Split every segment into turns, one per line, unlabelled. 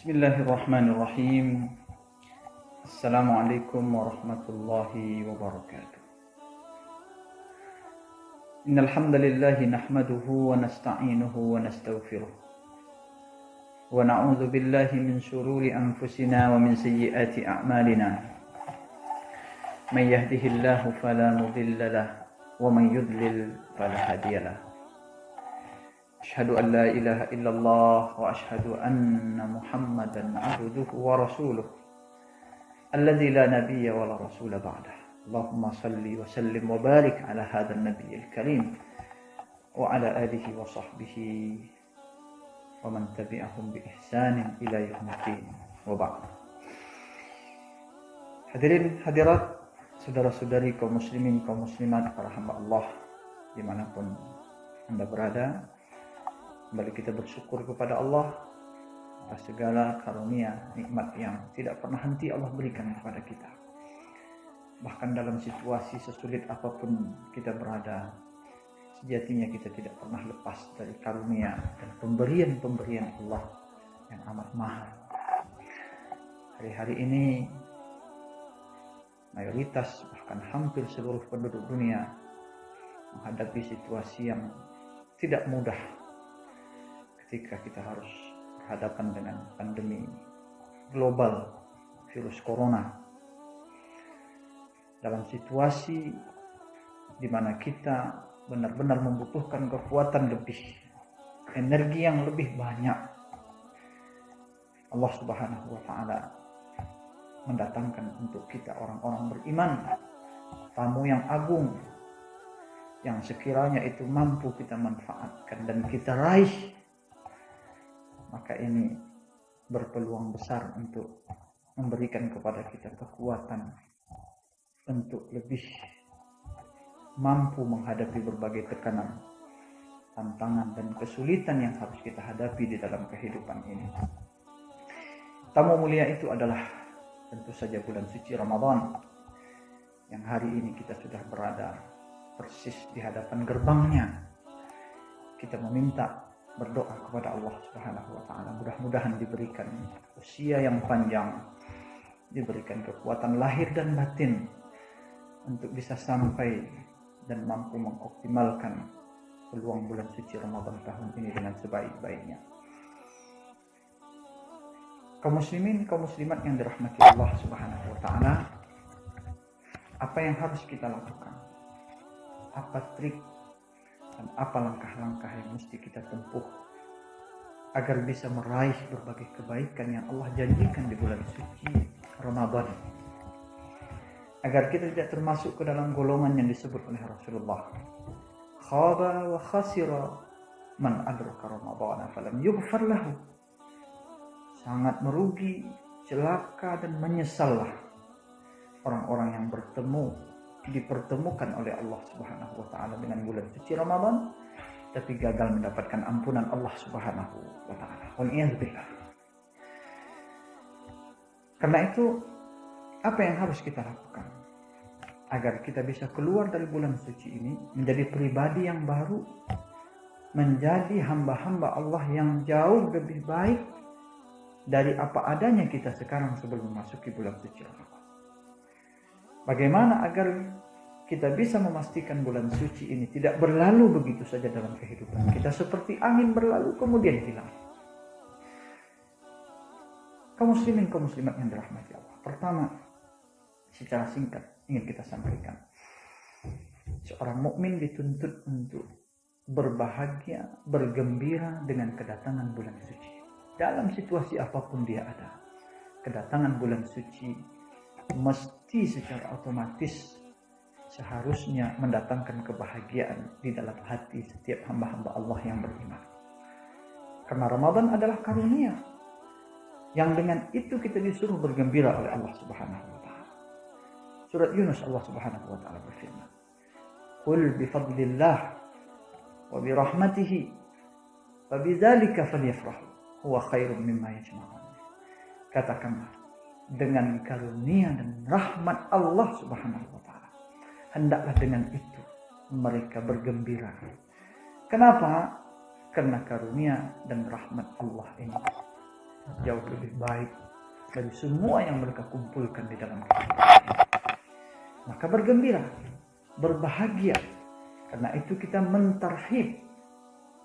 Bismillahirrahmanirrahim. Assalamualaikum warahmatullahi wabarakatuh. Innal hamdalillah nahmaduhu wa nasta'inuhu wa nastaghfiruh. Wa na'udzu billahi min shururi anfusina wa min sayyiati a'malina. May yahdihillahu fala mudilla lahu wa may yudlil fala hadiya lahu. Asyhadu an la ilaha illallah wa asyhadu anna Muhammadan abduhu wa rasuluh alladzi la nabiyya wa la rasula ba'dah. Allahumma salli wa sallim wa barik ala hadzal nabiyil karim wa ala alihi wa sahbihi wa man tabi'ahum bi ihsanin ila yaumil wa ba'd. Hadirin hadirat, saudara-saudari kaum muslimin kaum muslimat, para hamba Allah dimanapun Anda berada, kembali kita bersyukur kepada Allah atas segala karunia nikmat yang tidak pernah henti Allah berikan kepada kita. Bahkan dalam situasi sesulit apapun kita berada, sejatinya kita tidak pernah lepas dari karunia dan pemberian-pemberian Allah yang amat mahal. Hari-hari ini mayoritas, bahkan hampir seluruh penduduk dunia menghadapi situasi yang tidak mudah ketika kita harus berhadapan dengan pandemi global virus corona. Dalam situasi di mana kita benar-benar membutuhkan kekuatan lebih, energi yang lebih banyak, Allah Subhanahu wa taala mendatangkan untuk kita orang-orang beriman tamu yang agung yang sekiranya itu mampu kita manfaatkan dan kita raih, maka ini berpeluang besar untuk memberikan kepada kita kekuatan untuk lebih mampu menghadapi berbagai tekanan, tantangan dan kesulitan yang harus kita hadapi di dalam kehidupan ini. Tamu mulia itu adalah tentu saja bulan suci Ramadan yang hari ini kita sudah berada persis di hadapan gerbangnya. Kita meminta, berdoa kepada Allah Subhanahu wa taala, mudah-mudahan diberikan usia yang panjang, diberikan kekuatan lahir dan batin untuk bisa sampai dan mampu mengoptimalkan peluang bulan suci Ramadan tahun ini dengan sebaik-baiknya. Kaum muslimin, kaum muslimat yang dirahmati Allah Subhanahu wa taala, apa yang harus kita lakukan? Apa trik dan apa langkah-langkah yang mesti kita tempuh agar bisa meraih berbagai kebaikan yang Allah janjikan di bulan suci Ramadan, agar kita tidak termasuk ke dalam golongan yang disebut oleh Rasulullah, khaba wa khasira man adraka Ramadan falam yughfar lahu. Sangat merugi, celaka dan menyesallah orang-orang yang dipertemukan oleh Allah Subhanahu wa taala dengan bulan suci Ramadan tapi gagal mendapatkan ampunan Allah Subhanahu wa taala. Wal'iyadzubillah. Karena itu, apa yang harus kita lakukan agar kita bisa keluar dari bulan suci ini menjadi pribadi yang baru, menjadi hamba-hamba Allah yang jauh lebih baik dari apa adanya kita sekarang sebelum memasuki bulan suci Ramadan. Bagaimana agar kita bisa memastikan bulan suci ini tidak berlalu begitu saja dalam kehidupan kita, seperti angin berlalu kemudian hilang. Kaum muslimin, kaum muslimat yang dirahmati Allah. Pertama, secara singkat ingin kita sampaikan, seorang mukmin dituntut untuk berbahagia, bergembira dengan kedatangan bulan suci. Dalam situasi apapun dia ada, kedatangan bulan suci mesti secara otomatis seharusnya mendatangkan kebahagiaan di dalam hati setiap hamba-hamba Allah yang beriman. Karena Ramadan adalah karunia yang dengan itu kita disuruh bergembira oleh Allah Subhanahu wa taala. Surat Yunus, Allah Subhanahu wa taala berfirman, "Qul bi fadlillah wa bi rahmatihi fa bidzalika falyafrahu huwa khairum mimma yajma'un." Katakanlah, dengan karunia dan rahmat Allah Subhanahu wa taala, hendaklah dengan itu mereka bergembira. Kenapa? Karena karunia dan rahmat Allah ini jauh lebih baik dari semua yang mereka kumpulkan di dalam kehidupan ini. Maka bergembira, berbahagia. Karena itu kita mentarhib.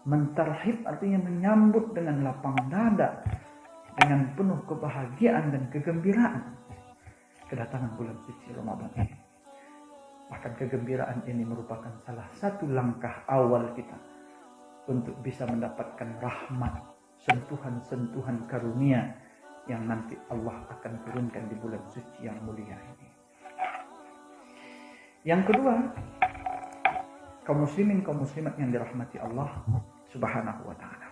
Mentarhib artinya menyambut dengan lapang dada, dengan penuh kebahagiaan dan kegembiraan kedatangan bulan suci Ramadan ini. Bahkan kegembiraan ini merupakan salah satu langkah awal kita untuk bisa mendapatkan rahmat, sentuhan-sentuhan karunia yang nanti Allah akan turunkan di bulan suci yang mulia ini. Yang kedua, kaum muslimin, kaum muslimat yang dirahmati Allah Subhanahu wa ta'ala.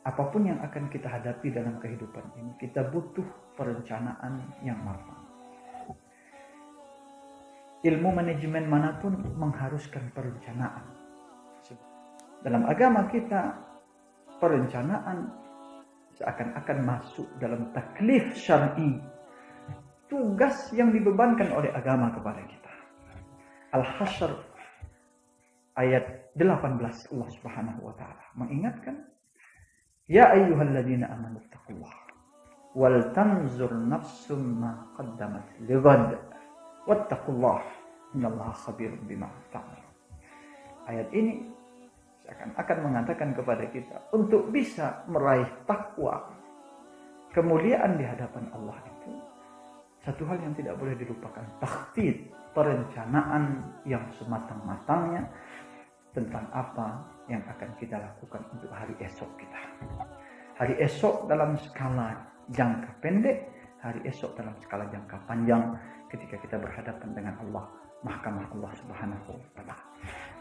Apapun yang akan kita hadapi dalam kehidupan ini, kita butuh perencanaan yang matang. Ilmu manajemen manapun mengharuskan perencanaan. Dalam agama kita, perencanaan seakan-akan masuk dalam taklif syar'i, tugas yang dibebankan oleh agama kepada kita. Al-Hasyr ayat 18 Allah Subhanahu wa ta'ala mengingatkan, ya ayyuhalladzina amanu taqullaha wal tanzur nafsum ma qaddamat lighad wattaqullaha innallaha khabirun bima ta'malun. Ayat ini seakan-akan mengatakan kepada kita untuk bisa meraih takwa, kemuliaan di hadapan Allah itu satu hal yang tidak boleh dilupakan, takhtid, perencanaan yang sematang-matangnya tentang apa yang akan kita lakukan untuk hari esok kita. Hari esok dalam skala jangka pendek, hari esok dalam skala jangka panjang ketika kita berhadapan dengan Allah, mahkamah Allah Subhanahu wa ta'ala.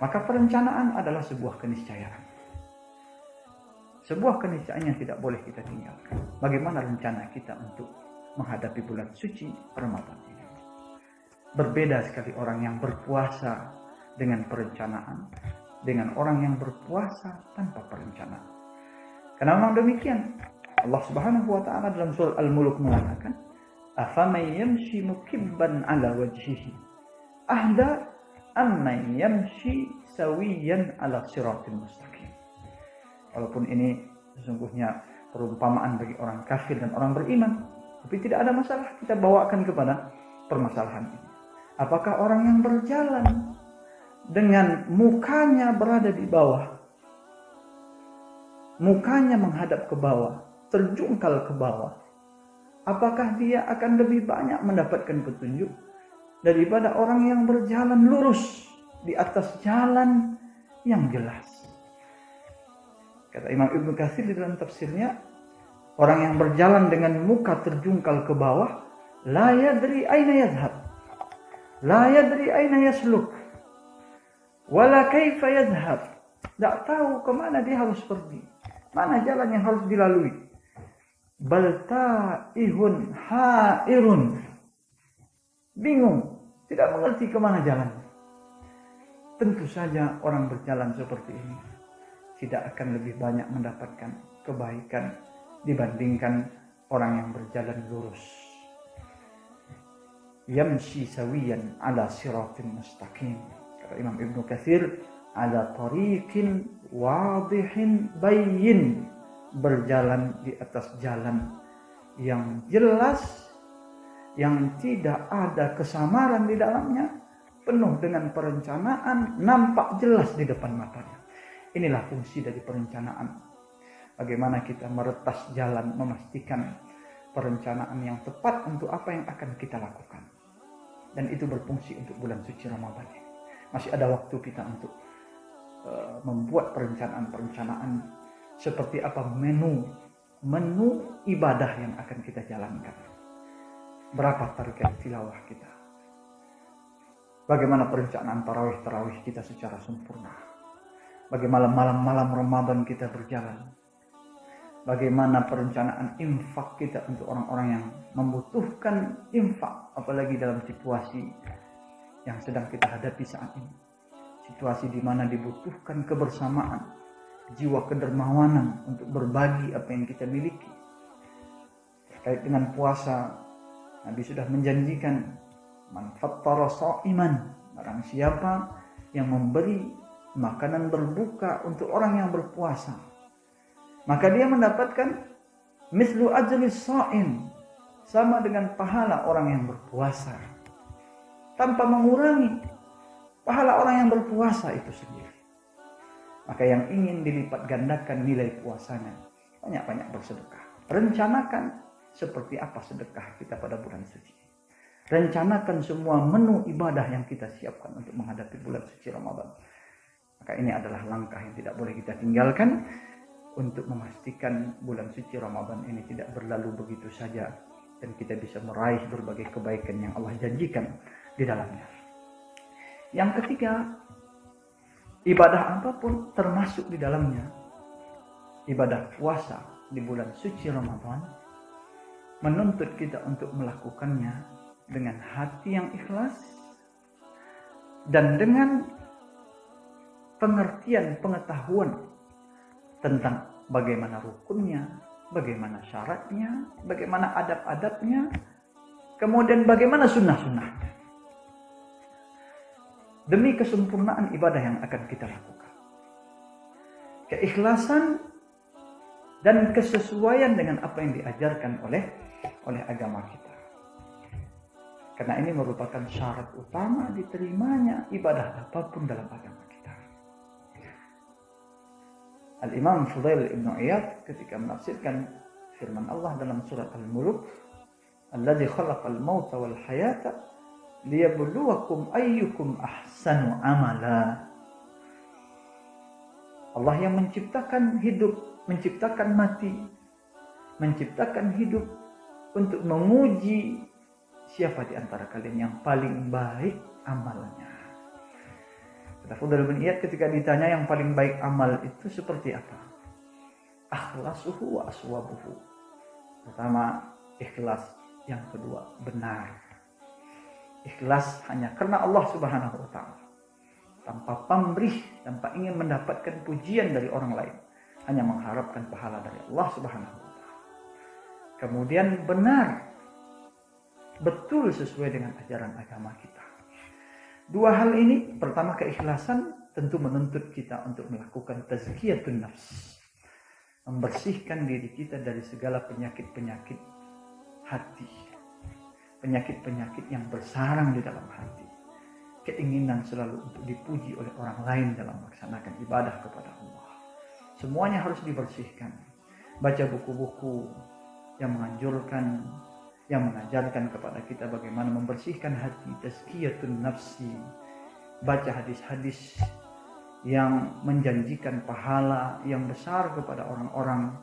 Maka perencanaan adalah sebuah keniscayaan. Sebuah keniscayaan yang tidak boleh kita tinggalkan. Bagaimana rencana kita untuk menghadapi bulan suci Ramadan ini? Berbeda sekali orang yang berpuasa dengan perencanaan dengan orang yang berpuasa tanpa perencanaan. Karena memang demikian. Allah Subhanahu wa ta'ala dalam surah Al-Mulk mengatakan, "Afaman yamshi mukibban 'ala wajhihi ahda amman yamshi sawiyan 'ala siratil mustaqim." Walaupun ini sesungguhnya perumpamaan bagi orang kafir dan orang beriman, tapi tidak ada masalah kita bawakan kepada permasalahan ini. Apakah orang yang berjalan dengan mukanya berada di bawah, mukanya menghadap ke bawah, terjungkal ke bawah, apakah dia akan lebih banyak mendapatkan petunjuk daripada orang yang berjalan lurus di atas jalan yang jelas? Kata Imam Ibnu Katsir di dalam tafsirnya, orang yang berjalan dengan muka terjungkal ke bawah, la yadri aina yadhhab, la yadri aina yasluk, wala kaifa yadhhab. Tak tahu kemana dia harus pergi, mana jalan yang harus dilalui. Bal ta'ihun ha'irun, bingung, tidak mengerti kemana jalan. Tentu saja orang berjalan seperti ini tidak akan lebih banyak mendapatkan kebaikan dibandingkan orang yang berjalan lurus. Yamshi sawiyan ala siratin mustaqim. Kata Imam Ibnu Katsir, ala tariqin wadihin bayyin, berjalan di atas jalan yang jelas, yang tidak ada kesamaran di dalamnya, penuh dengan perencanaan, nampak jelas di depan matanya. Inilah fungsi dari perencanaan. Bagaimana kita meretas jalan, memastikan perencanaan yang tepat untuk apa yang akan kita lakukan. Dan itu berfungsi untuk bulan suci Ramadan ini. Masih ada waktu kita untuk membuat perencanaan-perencanaan seperti apa menu ibadah yang akan kita jalankan. Berapa target tilawah kita? Bagaimana perencanaan tarawih kita secara sempurna? Bagaimana malam-malam Ramadan kita berjalan? Bagaimana perencanaan infak kita untuk orang-orang yang membutuhkan infak, apalagi dalam situasi yang sedang kita hadapi saat ini. Situasi di mana dibutuhkan kebersamaan, jiwa kedermawanan untuk berbagi apa yang kita miliki. Terkait dengan puasa, Nabi sudah menjanjikan, man fattara sha'iman, barang siapa yang memberi makanan berbuka untuk orang yang berpuasa, maka dia mendapatkan Mislu ajlis sha'im, sama dengan pahala orang yang berpuasa, tanpa mengurangi pahala orang yang berpuasa itu sendiri. Maka yang ingin dilipat gandakan nilai puasanya, banyak-banyak bersedekah. Rencanakan seperti apa sedekah kita pada bulan suci. Rencanakan semua menu ibadah yang kita siapkan untuk menghadapi bulan suci Ramadan. Maka ini adalah langkah yang tidak boleh kita tinggalkan untuk memastikan bulan suci Ramadan ini tidak berlalu begitu saja dan kita bisa meraih berbagai kebaikan yang Allah janjikan di dalamnya. Yang ketiga, ibadah apapun termasuk di dalamnya ibadah puasa di bulan suci Ramadan menuntut kita untuk melakukannya dengan hati yang ikhlas dan dengan pengertian, pengetahuan tentang bagaimana rukunnya, bagaimana syaratnya, bagaimana adab-adabnya, kemudian bagaimana sunnah-sunnahnya. Demi kesempurnaan ibadah yang akan kita lakukan. Keikhlasan dan kesesuaian dengan apa yang diajarkan oleh agama kita. Karena ini merupakan syarat utama diterimanya ibadah apapun dalam agama kita. Al-Imam Fudail ibn Iyad ketika menafsirkan firman Allah dalam surat Al-Mulk, "Alladzi khalaqal mauta wal hayata liyabluwakum ayyukum ahsanu amala." Allah yang menciptakan hidup, menciptakan mati, menciptakan hidup untuk menguji siapa di antara kalian yang paling baik amalnya. Kata Fudail bin Iyad ketika ditanya yang paling baik amal itu seperti apa? Akhlasuhu wa aswabuhu. Pertama, ikhlas. Yang kedua, benar. Ikhlas hanya karena Allah Subhanahu wa ta'ala. Tanpa pamrih, tanpa ingin mendapatkan pujian dari orang lain. Hanya mengharapkan pahala dari Allah Subhanahu wa ta'ala. Kemudian benar. Betul sesuai dengan ajaran agama kita. Dua hal ini, pertama keikhlasan tentu menuntut kita untuk melakukan tazkiyatun nafs. Membersihkan diri kita dari segala penyakit-penyakit hati. Penyakit-penyakit yang bersarang di dalam hati. Keinginan selalu untuk dipuji oleh orang lain dalam melaksanakan ibadah kepada Allah. Semuanya harus dibersihkan. Baca buku-buku yang menganjurkan, yang mengajarkan kepada kita bagaimana membersihkan hati, tazkiyatun nafsi. Baca hadis-hadis yang menjanjikan pahala yang besar kepada orang-orang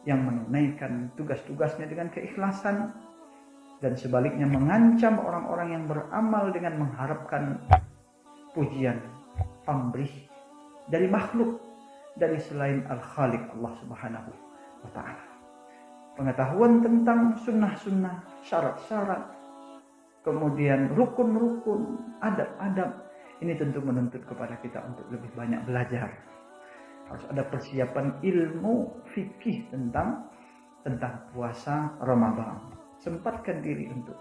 yang menunaikan tugas-tugasnya dengan keikhlasan, dan sebaliknya mengancam orang-orang yang beramal dengan mengharapkan pujian, pamrih dari makhluk, dari selain Al-Khaliq Allah Subhanahu wa ta'ala. Pengetahuan tentang sunnah-sunnah, syarat-syarat, kemudian rukun-rukun, adab-adab, ini tentu menuntut kepada kita untuk lebih banyak belajar. Harus ada persiapan ilmu fikih tentang puasa Ramadan. Sempatkan diri untuk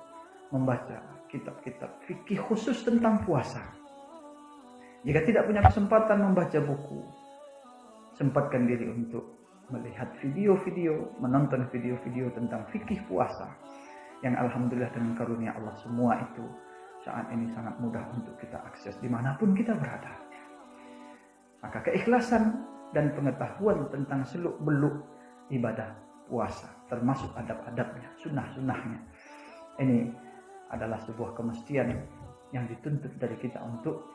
membaca kitab-kitab fikih khusus tentang puasa. Jika tidak punya kesempatan membaca buku, sempatkan diri untuk melihat video-video, menonton video-video tentang fikih puasa yang alhamdulillah dengan karunia Allah semua itu saat ini sangat mudah untuk kita akses dimanapun kita berada. Maka keikhlasan dan pengetahuan tentang seluk-beluk ibadah puasa, termasuk adab-adabnya, sunnah-sunnahnya, ini adalah sebuah kemestian yang dituntut dari kita untuk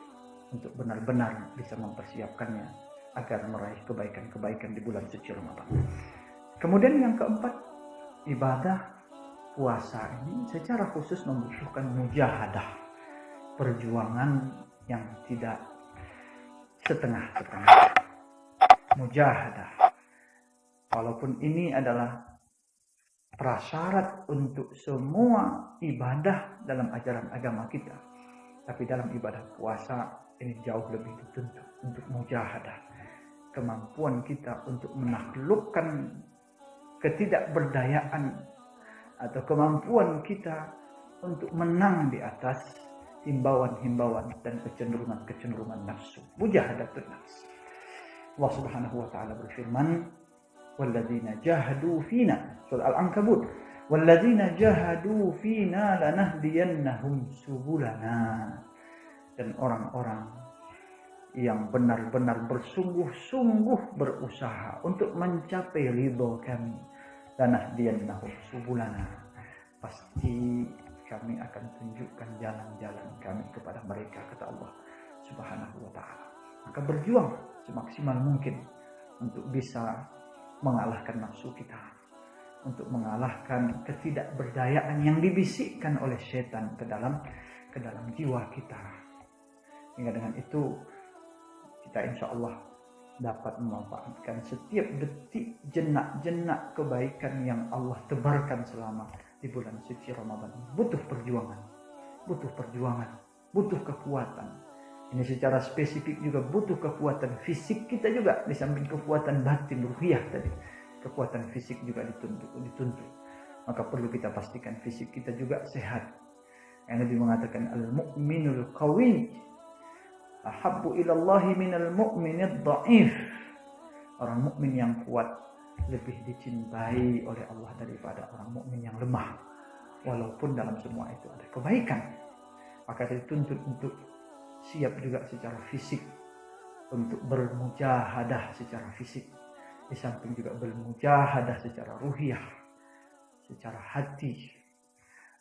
benar-benar bisa mempersiapkannya agar meraih kebaikan-kebaikan di bulan suci Ramadan. Kemudian yang keempat, ibadah puasa ini secara khusus membutuhkan mujahadah, perjuangan yang tidak setengah-setengah. Mujahadah. Walaupun ini adalah prasyarat untuk semua ibadah dalam ajaran agama kita, tapi dalam ibadah puasa ini jauh lebih dituntut untuk mujahadah. Kemampuan kita untuk menaklukkan ketidakberdayaan atau kemampuan kita untuk menang di atas himbauan-himbauan dan kecenderungan-kecenderungan nafsu. Mujahadatun nafs. Allah Subhanahu wa ta'ala berfirman, "Walladzina jahadu fina Surah Al-Ankabut. Walladzina jahadu fina lanahdiyannahum subulana. Dan orang-orang yang benar-benar bersungguh-sungguh berusaha untuk mencapai ridho kami, lanahdiyannahum subulana, pasti kami akan tunjukkan jalan-jalan kami kepada mereka, kata Allah Subhanahu wa ta'ala. Maka berjuang semaksimal mungkin untuk bisa mengalahkan nafsu kita, untuk mengalahkan ketidakberdayaan yang dibisikkan oleh setan ke dalam jiwa kita. Hingga dengan itu kita insya Allah dapat memanfaatkan setiap detik jenak-jenak kebaikan yang Allah tebarkan selama di bulan suci Ramadan. Butuh perjuangan, butuh kekuatan. Ini secara spesifik juga butuh kekuatan fisik kita juga, di samping kekuatan batin ruhiyah tadi. Kekuatan fisik juga dituntut. Maka perlu kita pastikan fisik kita juga sehat. Yang Nabi mengatakan al-mu'minul qawi ahabbu ilallahi minal mu'minid dha'if. Orang mukmin yang kuat lebih dicintai oleh Allah daripada orang mukmin yang lemah. Walaupun dalam semua itu ada kebaikan, maka dituntut untuk siap juga secara fisik untuk bermujahadah secara fisik, di samping juga bermujahadah secara ruhiyah, secara hati,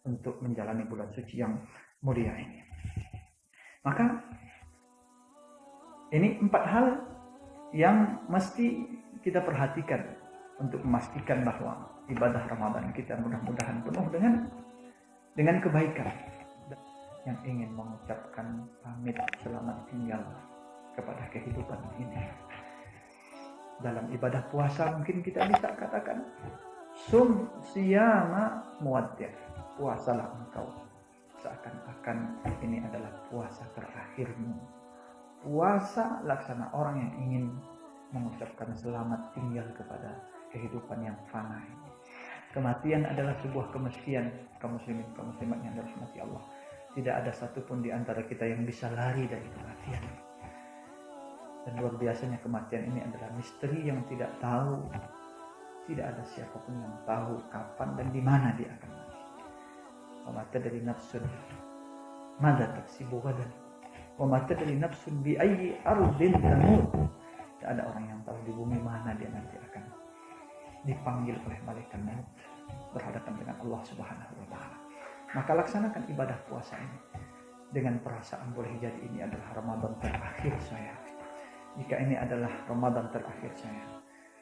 untuk menjalani bulan suci yang mulia ini. Maka ini 4 hal yang mesti kita perhatikan untuk memastikan bahwa ibadah Ramadan kita mudah-mudahan penuh dengan kebaikan. Yang ingin mengucapkan pamit selamat tinggal kepada kehidupan ini, dalam ibadah puasa mungkin kita bisa katakan sum siyama muwaddi', puasalah engkau seakan-akan ini adalah puasa terakhirmu. Puasa laksana orang yang ingin mengucapkan selamat tinggal kepada kehidupan yang fana ini. Kematian adalah sebuah kemestian, kaum muslimin, kaum muslimat yang dirahmati Allah. Tidak ada satupun di antara kita yang bisa lari dari kematian. Dan luar biasanya kematian ini adalah misteri yang tidak ada siapapun yang tahu kapan dan di mana dia akan mati. Wa ma tadri nafsun madza taksibu ghadan. Wa ma tadri nafsun bi ayyi ardin tamut. Tidak ada orang yang tahu di bumi mana dia nanti akan dipanggil oleh malaikat maut berhadapan dengan Allah Subhanahu wa taala. Maka laksanakan ibadah puasa ini dengan perasaan boleh jadi ini adalah Ramadan terakhir saya. Jika ini adalah Ramadan terakhir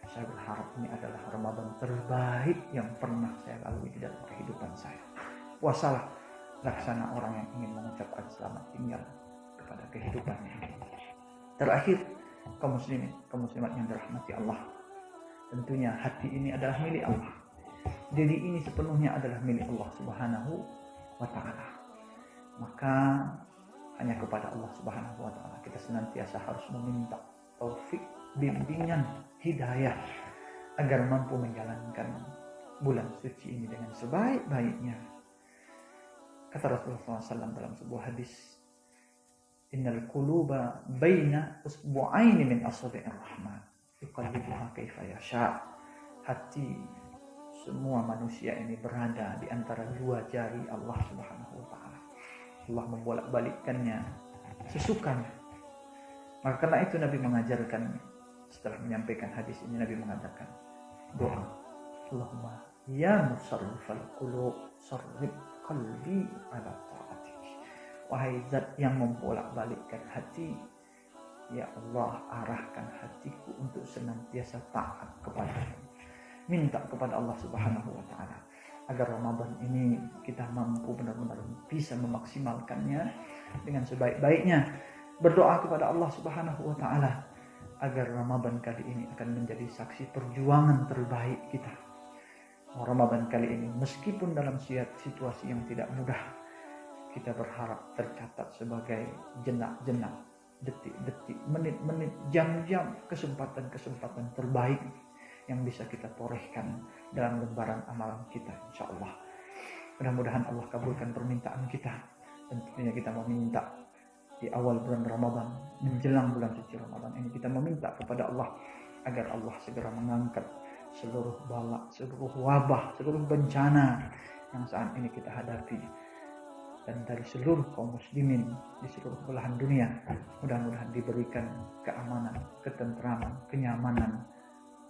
saya berharap ini adalah Ramadan terbaik yang pernah saya lalui di dalam kehidupan saya. Puasalah laksana orang yang ingin mengucapkan selamat tinggal kepada kehidupannya. Terakhir, kaum muslimin, kaum muslimat yang dirahmati Allah, tentunya hati ini adalah milik Allah. Diri ini sepenuhnya adalah milik Allah Subhanahu wa ta'ala. Maka hanya kepada Allah Subhanahu wa ta'ala kita senantiasa harus meminta taufik, bimbingan, hidayah agar mampu menjalankan bulan suci ini dengan sebaik-baiknya. Kata Rasulullah SAW dalam sebuah hadis, innal quluba baina usbu'aini min asabi'ir rahman yuqallibuha kaifa yasha. Hati semua manusia ini berada di antara 2 jari Allah Subhanahu wa ta'ala. Allah membolak-balikkannya sesukanya. Maka karena itu Nabi mengajarkan, setelah menyampaikan hadis ini Nabi mengatakan doa, Allahumma ya musarrifal qulub sarrif qalbi ala ta'atik. Wahai zat yang membolak-balikkan hati, ya Allah arahkan hatiku untuk senantiasa taat kepadamu. Minta kepada Allah Subhanahu wa ta'ala agar Ramadan ini kita mampu benar-benar bisa memaksimalkannya dengan sebaik-baiknya. Berdoa kepada Allah Subhanahu wa ta'ala agar Ramadan kali ini akan menjadi saksi perjuangan terbaik kita. Ramadan kali ini meskipun dalam situasi yang tidak mudah, kita berharap tercatat sebagai jenak-jenak, detik-detik, menit-menit, jam-jam, kesempatan-kesempatan terbaik yang bisa kita torehkan dalam lembaran amalan kita, insya Allah. Mudah-mudahan Allah kabulkan permintaan kita. Dan tentunya kita meminta di awal bulan Ramadan, menjelang bulan suci Ramadan ini, kita meminta kepada Allah agar Allah segera mengangkat seluruh bala, seluruh wabah, seluruh bencana yang saat ini kita hadapi, dan dari seluruh kaum muslimin di seluruh belahan dunia. Mudah-mudahan diberikan keamanan, ketentraman, kenyamanan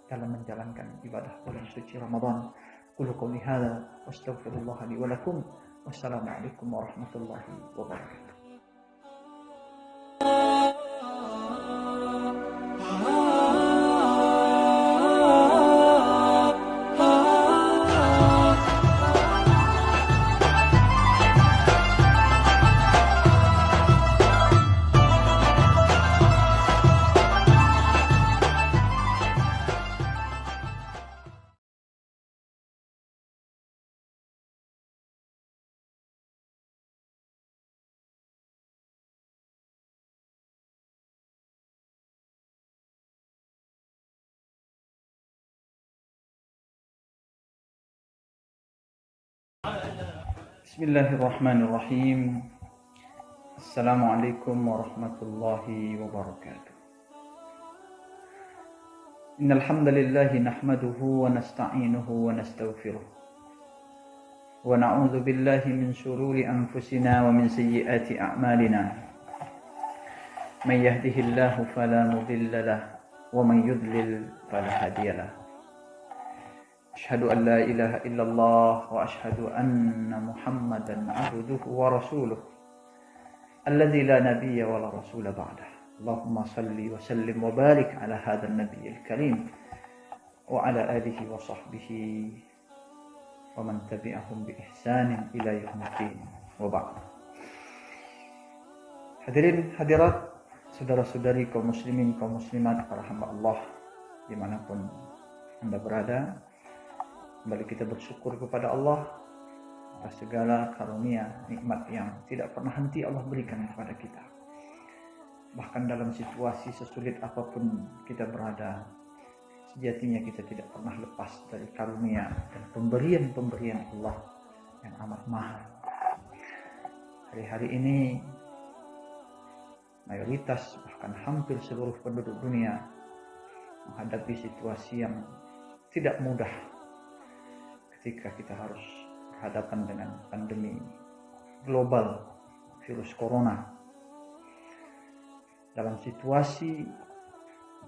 dalam menjalankan ibadah bulan suci Ramadan. Qul qouli hadza wastaghfirullah li wa lakum. Wassalamualaikum warahmatullahi wabarakatuh. Bismillahirrahmanirrahim. Assalamualaikum warahmatullahi wabarakatuh. Innal hamdalillah nahmaduhu wa nasta'inuhu wa nastaghfiruh. Wa na'udzu billahi min shururi anfusina wa min sayyiati a'malina. Man yahdihillahu fala mudilla lahu wa man yudlil fala hadiya lahu. Asyhadu an la ilaha illallah wa asyhadu anna Muhammadan abduhu wa rasuluh alladzi la nabiyya wa la rasula ba'dah. Allahumma salli wa sallim wa barik ala hadzal nabiyil karim wa ala alihi wa sahbihi wa man tabi'ahum bi ihsanin ila yaumil wa ba'd. Hadirin hadirat, saudara-saudari kaum muslimin, kaum muslimat, para hamba Allah dimanapun Anda berada, kembali kita bersyukur kepada Allah atas segala karunia nikmat yang tidak pernah henti Allah berikan kepada kita. Bahkan dalam situasi sesulit apapun kita berada, sejatinya kita tidak pernah lepas dari karunia dan pemberian-pemberian Allah yang amat mahal. Hari-hari ini mayoritas, bahkan hampir seluruh penduduk dunia menghadapi situasi yang tidak mudah ketika kita harus berhadapan dengan pandemi global virus corona. Dalam situasi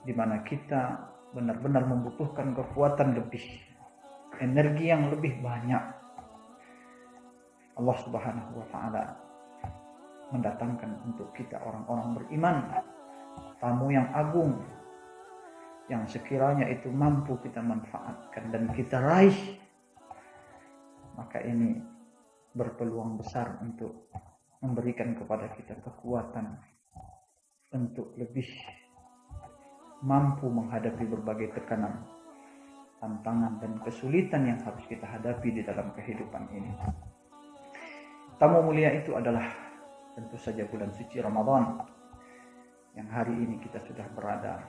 di mana kita benar-benar membutuhkan kekuatan lebih, energi yang lebih banyak, Allah Subhanahu wa taala mendatangkan untuk kita orang-orang beriman tamu yang agung, yang sekiranya itu mampu kita manfaatkan dan kita raih, maka ini berpeluang besar untuk memberikan kepada kita kekuatan untuk lebih mampu menghadapi berbagai tekanan, tantangan, dan kesulitan yang harus kita hadapi di dalam kehidupan ini. Tamu mulia itu adalah tentu saja bulan suci Ramadan, yang hari ini kita sudah berada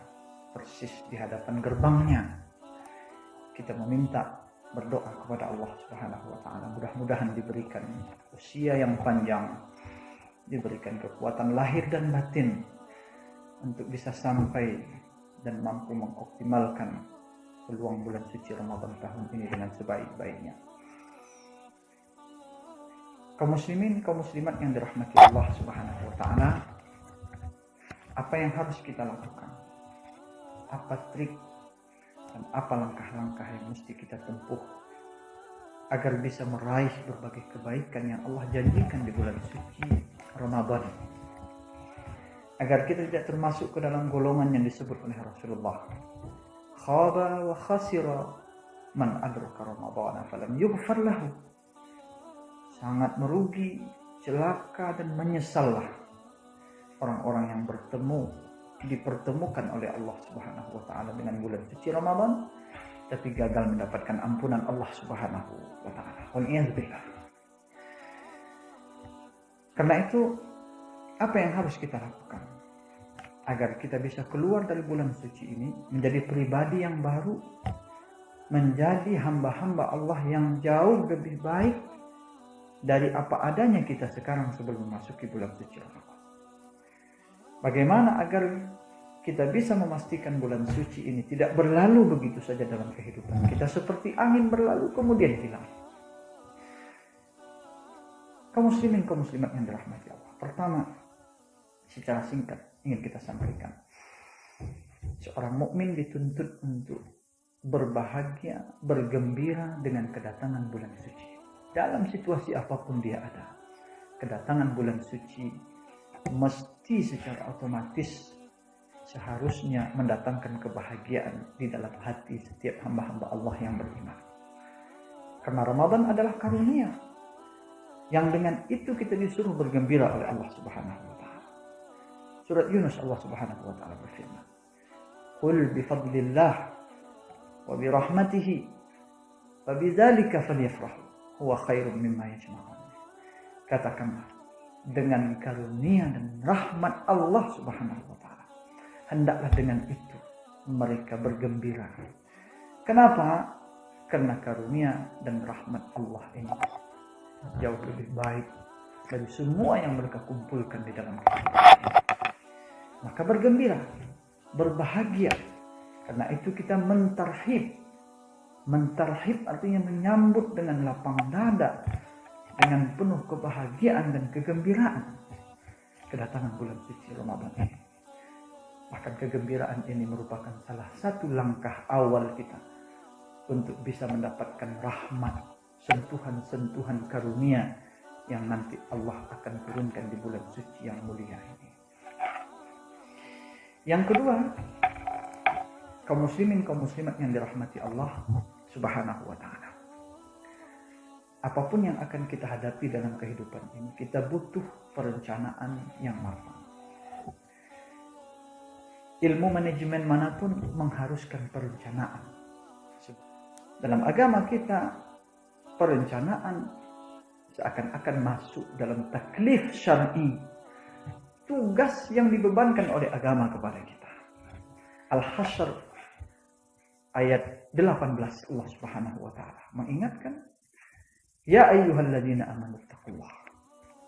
persis di hadapan gerbangnya. Kita meminta, berdoa kepada Allah Subhanahu wa taala, mudah-mudahan diberikan usia yang panjang, diberikan kekuatan lahir dan batin untuk bisa sampai dan mampu mengoptimalkan peluang bulan suci Ramadan tahun ini dengan sebaik-baiknya. Kaum muslimin, kaum muslimat yang dirahmati Allah Subhanahu wa taala, apa yang harus kita lakukan? Apa trik dan apa langkah-langkah yang mesti kita tempuh agar bisa meraih berbagai kebaikan yang Allah janjikan di bulan suci Ramadan, agar kita tidak termasuk ke dalam golongan yang disebut oleh Rasulullah, khaba wa khasira man adraka Ramadan falam yughfar lahu. Sangat merugi, celaka, dan menyesallah orang-orang yang dipertemukan oleh Allah Subhanahu wa taala dengan bulan suci Ramadan tapi gagal mendapatkan ampunan Allah Subhanahu wa taala. Wal'iyadzubillah. Karena itu, apa yang harus kita lakukan agar kita bisa keluar dari bulan suci ini menjadi pribadi yang baru, menjadi hamba-hamba Allah yang jauh lebih baik dari apa adanya kita sekarang sebelum memasuki bulan suci Ramadan? Bagaimana agar kita bisa memastikan bulan suci ini tidak berlalu begitu saja dalam kehidupan kita seperti angin berlalu kemudian hilang. Kaum muslimin, kaum muslimat yang dirahmati Allah. Pertama, secara singkat ingin kita sampaikan. Seorang mukmin dituntut untuk berbahagia, bergembira dengan kedatangan bulan suci. Dalam situasi apapun dia ada, kedatangan bulan suci mesti secara otomatis seharusnya mendatangkan kebahagiaan di dalam hati setiap hamba-hamba Allah yang beriman. Karena Ramadan adalah karunia yang dengan itu kita disuruh bergembira oleh Allah Subhanahu wa taala. Surat Yunus Allah Subhanahu wa taala berfirman, "Qul bi fadlillah wa bi rahmatihi fa bidzalika falyafrahu huwa khairum mimma yajma'un." Katakanlah, dengan karunia dan rahmat Allah Subhanahu wa taala, hendaklah dengan itu mereka bergembira. Kenapa? Karena karunia dan rahmat Allah ini jauh lebih baik dari semua yang mereka kumpulkan di dalam kehidupan. Maka bergembira, berbahagia. Karena itu kita mentarhib. Mentarhib artinya menyambut dengan lapang dada, dengan penuh kebahagiaan dan kegembiraan kedatangan bulan suci Ramadan ini. Bahkan kegembiraan ini merupakan salah satu langkah awal kita untuk bisa mendapatkan rahmat, sentuhan-sentuhan karunia yang nanti Allah akan turunkan di bulan suci yang mulia ini. Yang kedua, kaum muslimin, kaum muslimat yang dirahmati Allah Subhanahu wa taala. Apapun yang akan kita hadapi dalam kehidupan ini, kita butuh perencanaan yang matang. Ilmu manajemen manapun mengharuskan perencanaan. Dalam agama kita, perencanaan seakan-akan masuk dalam taklif syar'i, tugas yang dibebankan oleh agama kepada kita. Al-Hasyr ayat 18 Allah Subhanahu wa taala mengingatkan, "Ya ayyuhalladzina amanu taqullaha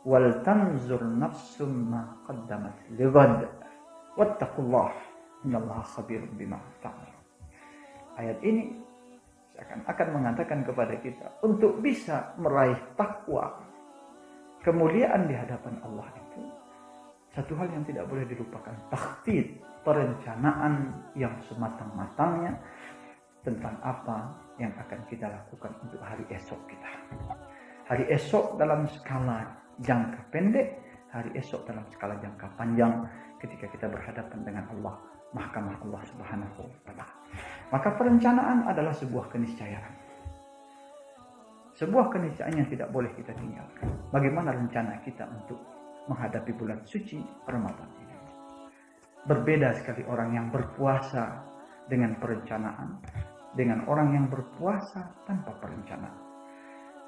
wal tanzur nafsum ma qaddamat lighad wattaqullaha innallaha khabirum bima ta'malun." Ayat ini seakan-akan mengatakan kepada kita untuk bisa meraih takwa, kemuliaan di hadapan Allah itu satu hal yang tidak boleh dilupakan, takhtit, perencanaan yang sematang-matangnya tentang apa yang akan kita lakukan untuk hari esok kita. Hari esok dalam skala jangka pendek, hari esok dalam skala jangka panjang ketika kita berhadapan dengan Allah, mahkamah Allah Subhanahu wa taala. Maka perencanaan adalah sebuah keniscayaan. Sebuah keniscayaan yang tidak boleh kita tinggalkan. Bagaimana rencana kita untuk menghadapi bulan suci Ramadan ini? Berbeda sekali orang yang berpuasa dengan perencanaan dengan orang yang berpuasa tanpa perencanaan.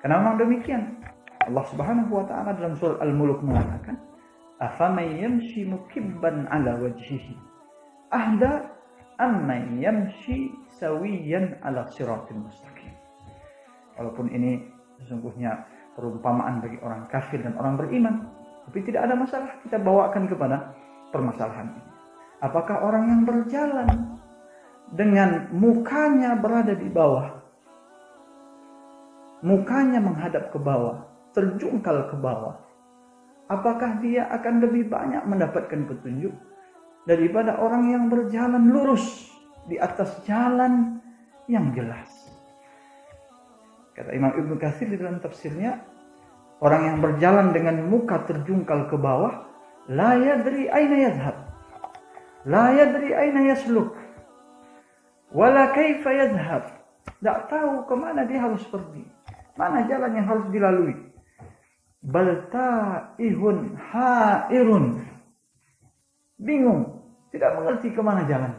Karena memang demikian. Allah Subhanahu wa taala dalam surah Al-Mulk mengatakan, "Afaman yamshi mukibban 'ala wajhihi ahda amman yamshi sawiyan 'ala siratil mustaqim." Walaupun ini sesungguhnya perumpamaan bagi orang kafir dan orang beriman, tapi tidak ada masalah kita bawakan kepada permasalahan ini. Apakah orang yang berjalan dengan mukanya berada di bawah, mukanya menghadap ke bawah, terjungkal ke bawah, apakah dia akan lebih banyak mendapatkan petunjuk daripada orang yang berjalan lurus di atas jalan yang jelas? Kata Imam Ibnu Katsir di dalam tafsirnya, orang yang berjalan dengan muka terjungkal ke bawah, la yadri aina yadhhab, la yadri aina yasluk, wala kaifa yadhhab. Tak tahu kemana dia harus pergi, mana jalan yang harus dilalui. Bal ta'ihun ha'irun, bingung, tidak mengerti kemana jalan.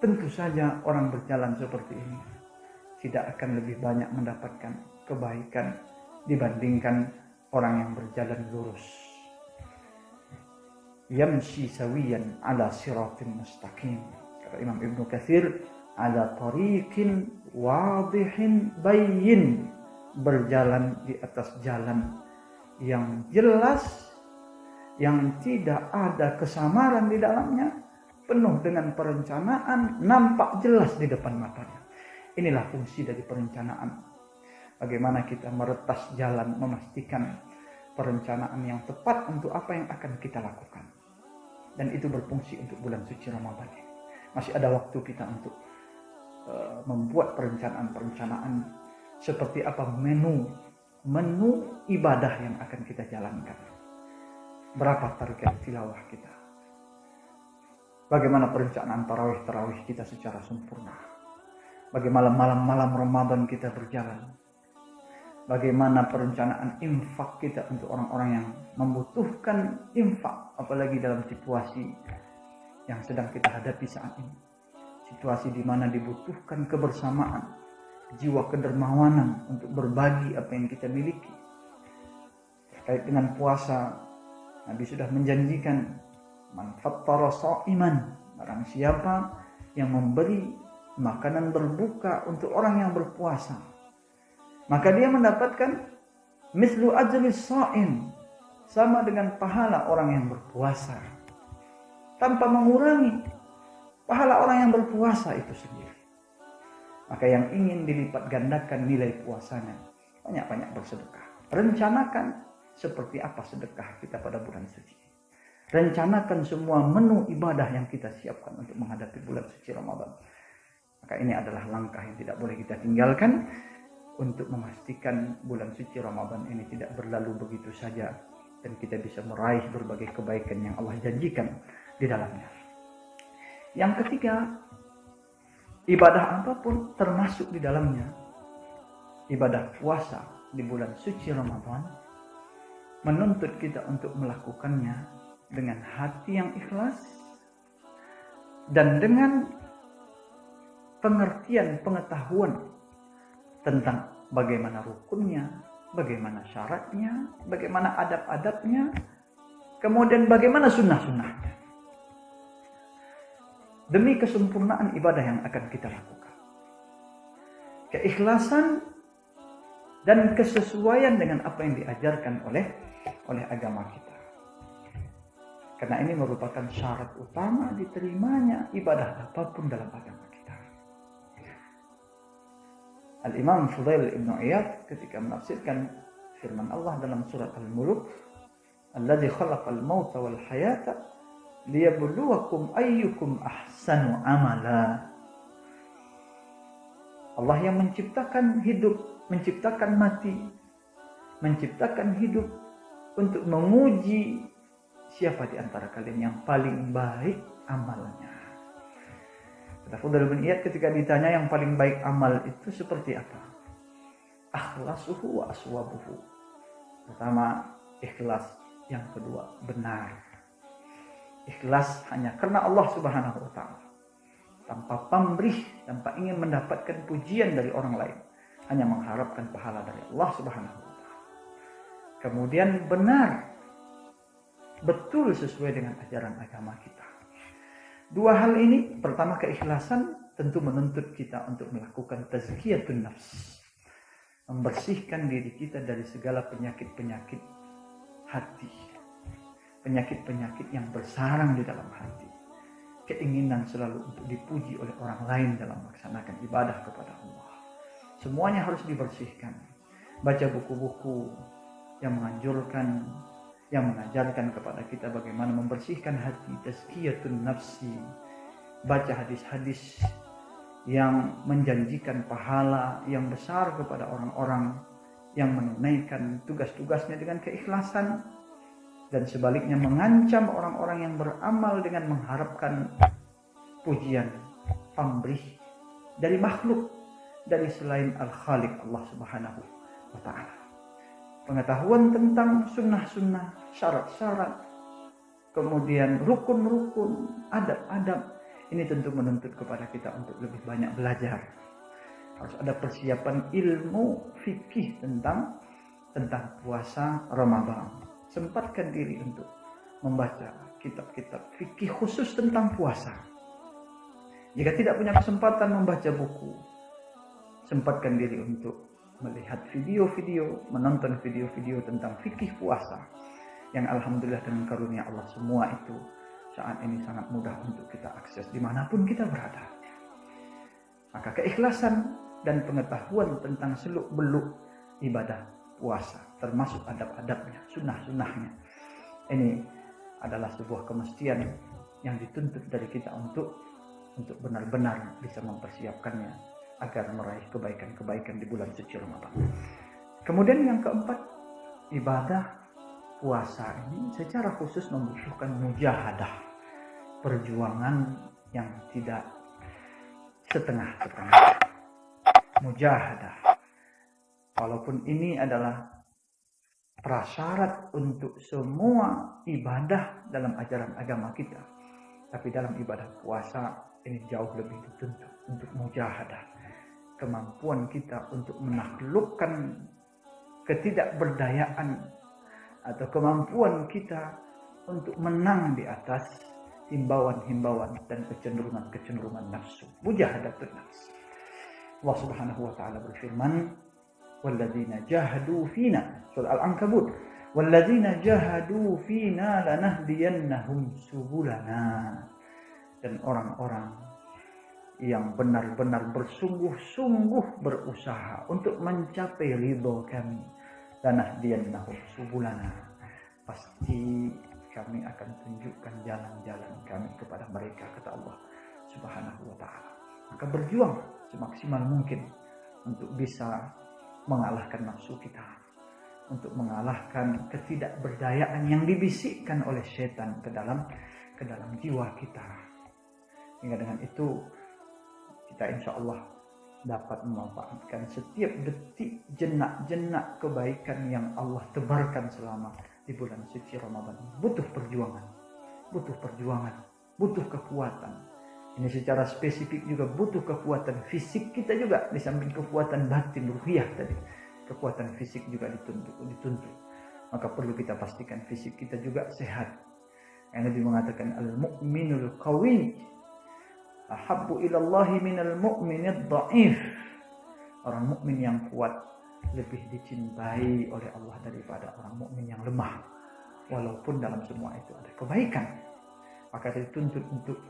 Tentu saja orang berjalan seperti ini tidak akan lebih banyak mendapatkan kebaikan dibandingkan orang yang berjalan lurus. Yamshi sawiyan ala siratin mustaqim. Kata Imam Ibnu Katsir, ala tariqin wadihin bayyin, berjalan di atas jalan yang jelas, yang tidak ada kesamaran di dalamnya, penuh dengan perencanaan, nampak jelas di depan matanya. Inilah fungsi dari perencanaan. Bagaimana kita meretas jalan, memastikan perencanaan yang tepat untuk apa yang akan kita lakukan. Dan itu berfungsi untuk bulan suci Ramadan. Masih ada waktu kita untuk membuat perencanaan-perencanaan seperti apa menu ibadah yang akan kita jalankan. Berapa target tilawah kita? Bagaimana perencanaan tarawih kita secara sempurna? Bagaimana malam-malam Ramadan kita berjalan? Bagaimana perencanaan infak kita untuk orang-orang yang membutuhkan infak, apalagi dalam situasi yang sedang kita hadapi saat ini. Situasi di mana dibutuhkan kebersamaan, jiwa kedermawanan untuk berbagi apa yang kita miliki. Terkait dengan puasa, Nabi sudah menjanjikan, man fattara sha'iman, barang siapa yang memberi makanan berbuka untuk orang yang berpuasa, maka dia mendapatkan mislu ajris sha'im, sama dengan pahala orang yang berpuasa, tanpa mengurangi pahala orang yang berpuasa itu sendiri. Maka yang ingin dilipat gandakan nilai puasanya, banyak-banyak bersedekah. Rencanakan seperti apa sedekah kita pada bulan suci. Rencanakan semua menu ibadah yang kita siapkan untuk menghadapi bulan suci Ramadan. Maka ini adalah langkah yang tidak boleh kita tinggalkan untuk memastikan bulan suci Ramadan ini tidak berlalu begitu saja dan kita bisa meraih berbagai kebaikan yang Allah janjikan di dalamnya. Yang ketiga, ibadah apapun termasuk di dalamnya ibadah puasa di bulan suci Ramadan menuntut kita untuk melakukannya dengan hati yang ikhlas dan dengan pengertian, pengetahuan tentang bagaimana rukunnya, bagaimana syaratnya, bagaimana adab-adabnya, kemudian bagaimana sunnah-sunnahnya. Demi kesempurnaan ibadah yang akan kita lakukan. Keikhlasan dan kesesuaian dengan apa yang diajarkan oleh agama kita. Karena ini merupakan syarat utama diterimanya ibadah apapun dalam agama kita. Al-Imam Fudail ibn Iyad ketika menafsirkan firman Allah dalam surat Al-Mulk, "Alladzi khalaqal mauta wal hayata liyabluwakum ayyukum ahsanu amala." Allah yang menciptakan hidup, menciptakan mati, menciptakan hidup untuk menguji siapa di antara kalian yang paling baik amalnya. Kata Fudail bin Iyad ketika ditanya yang paling baik amal itu seperti apa? Akhlasuhu wa aswabuhu. Pertama, ikhlas. Yang kedua, benar. Ikhlas hanya karena Allah Subhanahu wa ta'ala. Tanpa pamrih, tanpa ingin mendapatkan pujian dari orang lain. Hanya mengharapkan pahala dari Allah Subhanahu wa ta'ala. Kemudian benar. Betul sesuai dengan ajaran agama kita. Dua hal ini, pertama keikhlasan tentu menuntut kita untuk melakukan tazkiyatun nafs. Membersihkan diri kita dari segala penyakit-penyakit hati. Penyakit-penyakit yang bersarang di dalam hati. Keinginan selalu untuk dipuji oleh orang lain dalam melaksanakan ibadah kepada Allah. Semuanya harus dibersihkan. Baca buku-buku yang menganjurkan, yang mengajarkan kepada kita bagaimana membersihkan hati, tazkiyatun nafsi. Baca hadis-hadis yang menjanjikan pahala yang besar kepada orang-orang yang menunaikan tugas-tugasnya dengan keikhlasan, dan sebaliknya mengancam orang-orang yang beramal dengan mengharapkan pujian, pamrih dari makhluk, dari selain Al-Khaliq Allah Subhanahu wa ta'ala. Pengetahuan tentang sunnah-sunnah, syarat-syarat, kemudian rukun-rukun, adab-adab, ini tentu menuntut kepada kita untuk lebih banyak belajar. Harus ada persiapan ilmu fikih tentang puasa Ramadan. Sempatkan diri untuk membaca kitab-kitab fikih khusus tentang puasa. Jika tidak punya kesempatan membaca buku, sempatkan diri untuk melihat video-video, menonton video-video tentang fikih puasa yang alhamdulillah dengan karunia Allah semua itu saat ini sangat mudah untuk kita akses dimanapun kita berada. Maka keikhlasan dan pengetahuan tentang seluk-beluk ibadah puasa, termasuk adab-adabnya, sunnah-sunnahnya, ini adalah sebuah kemestian yang dituntut dari kita untuk benar-benar bisa mempersiapkannya agar meraih kebaikan-kebaikan di bulan suci Ramadan. Kemudian yang keempat, ibadah puasa ini secara khusus membutuhkan mujahadah, perjuangan yang tidak setengah-setengah. Mujahadah, walaupun ini adalah prasyarat untuk semua ibadah dalam ajaran agama kita, tapi dalam ibadah puasa ini jauh lebih dituntut untuk mujahadah, kemampuan kita untuk menaklukkan ketidakberdayaan atau kemampuan kita untuk menang di atas himbauan-himbauan dan kecenderungan-kecenderungan nafsu. Mujahadatun nafs. Allah Subhanahu wa taala berfirman, "Walladzina jahadu fina," surah Al-Ankabut, "Walladzina jahadu fina lanahdiyannahum subulana." Dan orang-orang yang benar-benar bersungguh-sungguh berusaha untuk mencapai ridho kami, lanahdiyannahum subulana, pasti kami akan tunjukkan jalan-jalan kami kepada mereka, kata Allah Subhanahu wa taala. Maka berjuang semaksimal mungkin untuk bisa mengalahkan nafsu kita, untuk mengalahkan ketidakberdayaan yang dibisikkan oleh setan ke dalam jiwa kita. Hingga dengan itu kita insya Allah dapat memanfaatkan setiap detik jenak-jenak kebaikan yang Allah tebarkan selama di bulan suci Ramadan. Butuh perjuangan, butuh kekuatan. Ini secara spesifik juga butuh kekuatan fisik kita juga, di samping kekuatan batin ruhiyah tadi. Kekuatan fisik juga dituntut. Maka perlu kita pastikan fisik kita juga sehat. Yang Nabi mengatakan al-mu'minul qawi ahabbu ilallahi minal mu'minid dha'if. Orang mukmin yang kuat lebih dicintai oleh Allah daripada orang mukmin yang lemah. Walaupun dalam semua itu ada kebaikan, maka dituntut untuk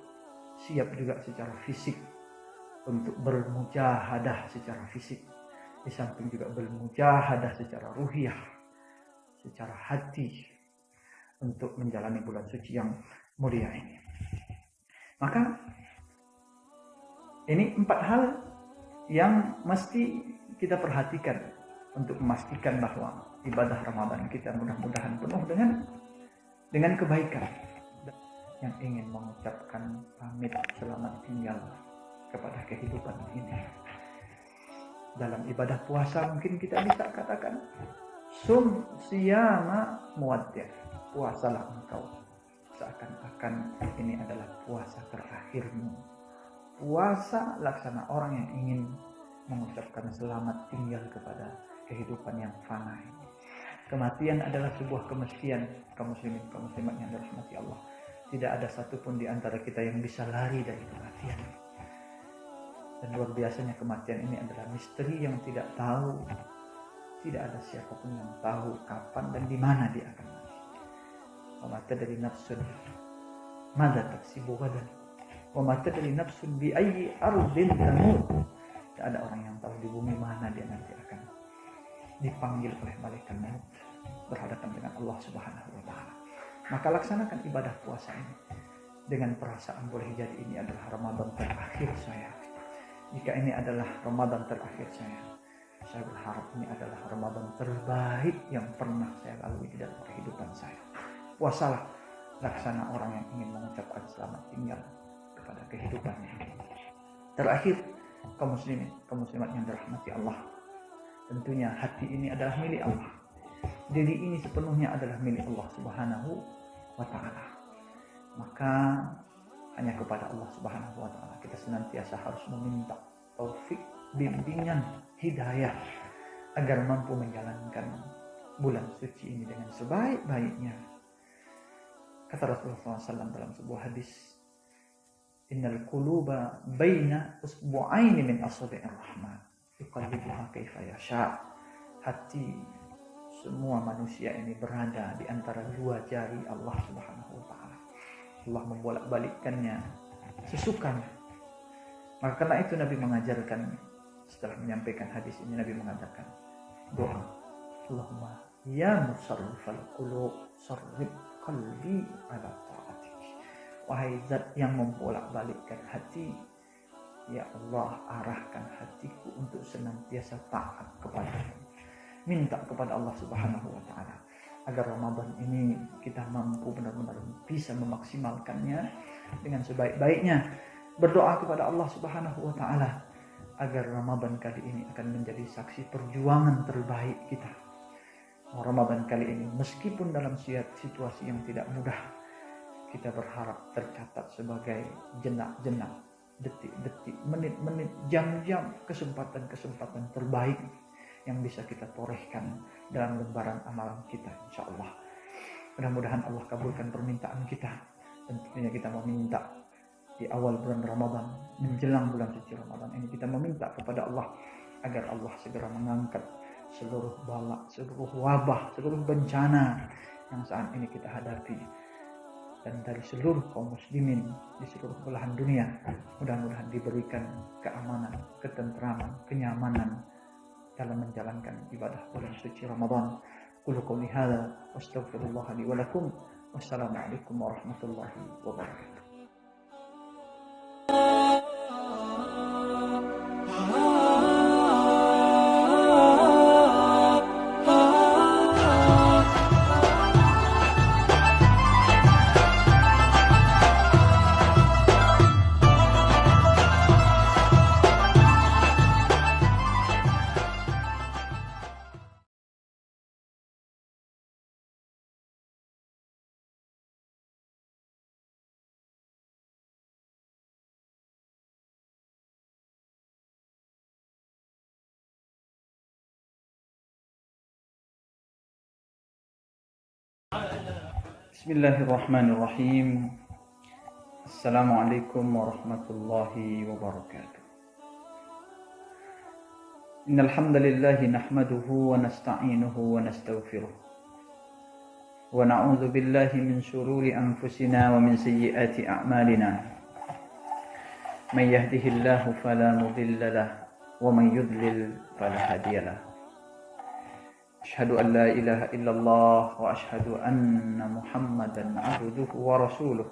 siap juga secara fisik untuk bermujahadah secara fisik, di samping juga bermujahadah secara ruhiyah, secara hati untuk menjalani bulan suci yang mulia ini. Maka ini 4 hal yang mesti kita perhatikan untuk memastikan bahwa ibadah Ramadan kita mudah-mudahan penuh dengan kebaikan. Yang ingin mengucapkan pamit selamat tinggal kepada kehidupan ini. Dalam ibadah puasa mungkin kita bisa katakan sum siyama muwaddi', puasalah engkau seakan-akan ini adalah puasa terakhirmu. Puasa laksana orang yang ingin mengucapkan selamat tinggal kepada kehidupan yang fana ini. Kematian adalah sebuah kemestian, kaum muslimin, kaum muslimat yang dirahmati Allah. Tidak ada satupun di antara kita yang bisa lari dari kematian. Dan luar biasanya kematian ini adalah misteri yang tidak tahu. Tidak ada siapapun yang tahu kapan dan di mana dia akan mati. Wa ma tadri nafsun madza taksibu ghadan. Wa ma tadri nafsun bi ayyi ardin tamut. Tidak ada orang yang tahu di bumi mana dia nanti akan dipanggil oleh malaikat maut berhadapan dengan Allah Subhanahu wa taala. Maka laksanakan ibadah puasa ini dengan perasaan boleh jadi ini adalah Ramadan terakhir saya. Jika ini adalah Ramadan terakhir saya berharap ini adalah Ramadan terbaik yang pernah saya lalui di dalam kehidupan saya. Puasalah laksana orang yang ingin mengucapkan selamat tinggal kepada kehidupannya. Terakhir, kaum muslimin, kaum muslimat yang dirahmati Allah, tentunya hati ini adalah milik Allah. Diri ini sepenuhnya adalah milik Allah Subhanahu wa ta'ala. Maka hanya kepada Allah Subhanahu wa ta'ala kita senantiasa harus meminta taufik, bimbingan, hidayah agar mampu menjalankan bulan suci ini dengan sebaik-baiknya. Kata Rasulullah SAW dalam sebuah hadis, innal quluba baina usbu'aini min asabi'ir rahman yuqallibuha kaifa yasha. Hati semua manusia ini berada di antara 2 jari Allah Subhanahu wa ta'ala. Allah membolak-balikkannya sesukanya. Maka karena itu Nabi mengajarkan, setelah menyampaikan hadis ini Nabi mengatakan doa, Allahumma ya musarrifal qulub sarrif qalbi ala ta'atik. Wahai zat yang membolak-balikkan hati, ya Allah arahkan hatiku untuk senantiasa taat kepadamu. Minta kepada Allah Subhanahu wa taala agar Ramadan ini kita mampu benar-benar bisa memaksimalkannya dengan sebaik-baiknya. Berdoa kepada Allah Subhanahu wa taala agar Ramadan kali ini akan menjadi saksi perjuangan terbaik kita. Ramadan kali ini meskipun dalam situasi yang tidak mudah, kita berharap tercatat sebagai jenak-jenak, detik-detik, menit-menit, jam-jam, kesempatan-kesempatan terbaik yang bisa kita torehkan dalam lembaran amalan kita, insya Allah. Mudah-mudahan Allah kabulkan permintaan kita. Tentunya kita meminta di awal bulan Ramadan, menjelang bulan suci Ramadan ini, kita meminta kepada Allah agar Allah segera mengangkat seluruh bala, seluruh wabah, seluruh bencana yang saat ini kita hadapi, dan dari seluruh kaum muslimin di seluruh belahan dunia. Mudah-mudahan diberikan keamanan, ketentraman, kenyamanan dalam menjalankan ibadah bulan suci Ramadan. Qul qouli hadza wastaghfirullah li wa lakum. Wassalamualaikum warahmatullahi wabarakatuh. Bismillahirrahmanirrahim. Assalamualaikum warahmatullahi wabarakatuh. Innal hamdalillah nahmaduhu wa nasta'inuhu wa nastaghfiruh. Wa na'udzu billahi min shururi anfusina wa min sayyiati a'malina. May yahdihillahu fala mudilla lahu wa may yudlil fala hadiya lahu. Asyhadu an la ilaha illallah wa asyhadu anna Muhammadan abduhu wa rasuluh